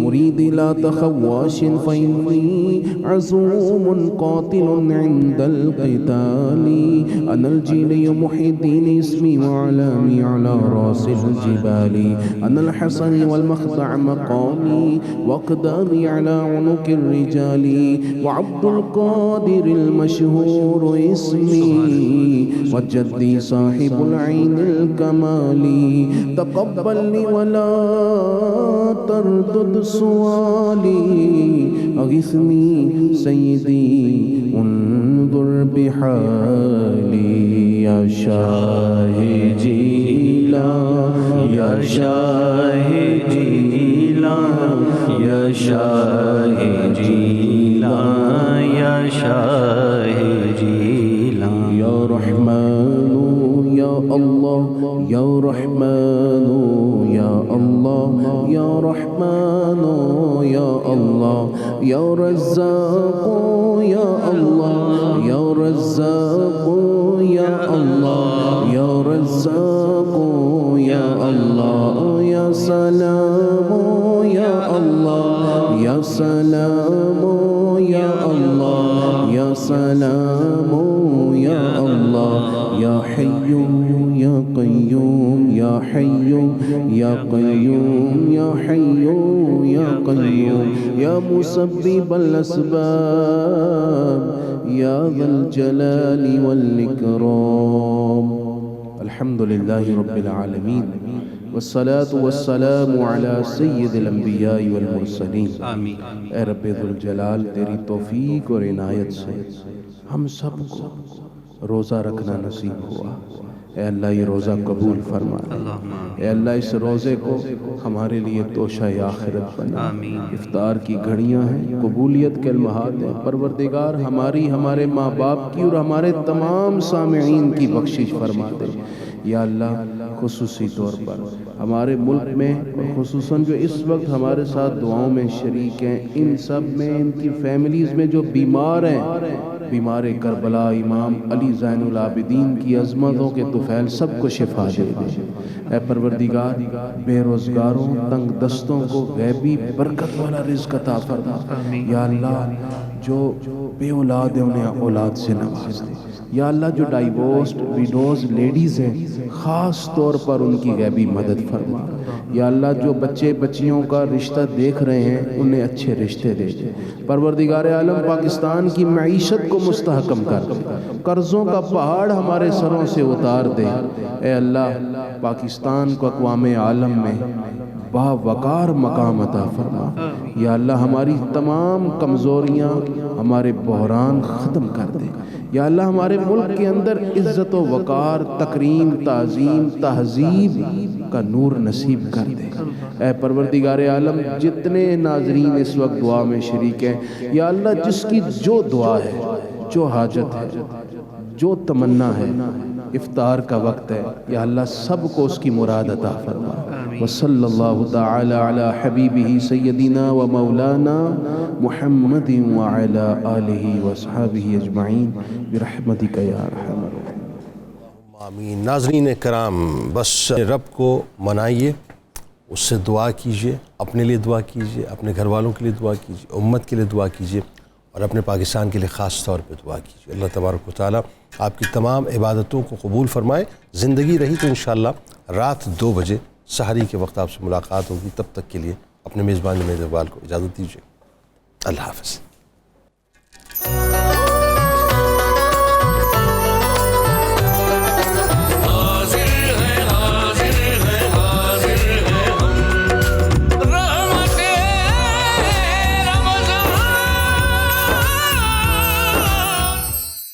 مريدي لا تخواش فإني عزوم قاتل عند القتال. أنا الجيلي محي الدين اسمي وعلامي على رأس الجبال. أنا الحسن والمخضع مقامي وأقدامي على عنق الرجال. وعبد القادر المشهور اسمي وجدي صاحب العين الكمال. تقبل لي ولا تردد سؤالي. أغثني سيدي انظر بحالي. يا شاه جيلان يا شاه جيلان يا شاه جيلان يا شاه جيلان. يا رحمن يا الله يا رحمن يا الله يا رحمن يا الله يا رزاق يا الله يا رزاق رزاق یا اللہ یا سلام یا اللہ یا سلام یا اللہ یا سلام یا اللہ یا حی یا قیوم یا حی یا قیوم یا حی یا قیوم یا مسبب الاسباب یا ذا الجلال والاکرام. الحمد للہ رب العالمین والصلاة والسلام علی سید الانبیاء والمرسلین. اے رب ذوالجلال تیری توفیق اور عنایت سے ہم سب کو روزہ رکھنا نصیب ہوا. اے اللہ یہ روزہ قبول فرما. اے اللہ اس روزے کو ہمارے لیے توشہ آخرت بنا. افطار کی گھڑیاں ہیں، قبولیت کے لمحات ہیں. پروردگار ہماری، ہمارے ماں باپ کی اور ہمارے تمام سامعین کی بخشش فرما دے. یا اللہ خصوصی طور پر ہمارے ملک میں خصوصاً جو اس وقت ہمارے ساتھ دعاؤں میں شریک ہیں، ان سب میں، ان کی فیملیز میں جو بیمار ہیں، بیمار کربلا امام علی زین العابدین کی عظمتوں کے طفیل سب کو شفا دے دے. اے پروردگار بے روزگاروں، تنگ دستوں کو غیبی برکت والا رزق عطا فرما. یا اللہ جو بے اولاد ہیں انہیں اولاد سے نواز دے. یا اللہ جو ڈائیورسڈ ویڈوز لیڈیز ہیں خاص طور پر ان کی غیبی مدد فرما. یا اللہ جو بچے بچیوں کا رشتہ دیکھ رہے ہیں انہیں اچھے رشتے دے. پروردگار عالم پاکستان کی معیشت کو مستحکم کر دے. قرضوں کا پہاڑ ہمارے سروں سے اتار دے. اے اللہ پاکستان کو اقوام عالم میں باوقار مقام عطا فرما. یا اللہ ہماری تمام کمزوریاں، ہمارے بحران ختم کر دے. یا اللہ ہمارے ملک کے اندر عزت و وقار، تکریم، تعظیم، تہذیب کا نور نصیب کر دے. اے پروردگار عالم جتنے ناظرین اس وقت دعا میں شریک ہیں، یا اللہ جس کی جو دعا ہے، جو حاجت ہے، جو تمنا ہے، افطار کا وقت ہے، یا اللہ سب کو اس کی مراد عطا فرما. وصلی اللہ تعالی علی حبیبہ سیدنا و مولانا محمد وعلی آلہ واصحابہ اجمعین برحمتک یا ارحم الراحمین. آمین. ناظرین کرام، بس رب کو منائیے، اس سے دعا کیجئے، اپنے لیے دعا کیجئے، اپنے گھر والوں کے لیے دعا کیجئے، امت کے لیے دعا کیجئے، اور اپنے پاکستان کے لیے خاص طور پہ دعا کیجئے. اللہ تبارک و تعالیٰ آپ کی تمام عبادتوں کو قبول فرمائے. زندگی رہی تو انشاءاللہ رات 2 بجے سحری کے وقت آپ سے ملاقات ہوگی. تب تک کے لیے اپنے میزبان جنید اقبال کو اجازت دیجیے. اللہ حافظ.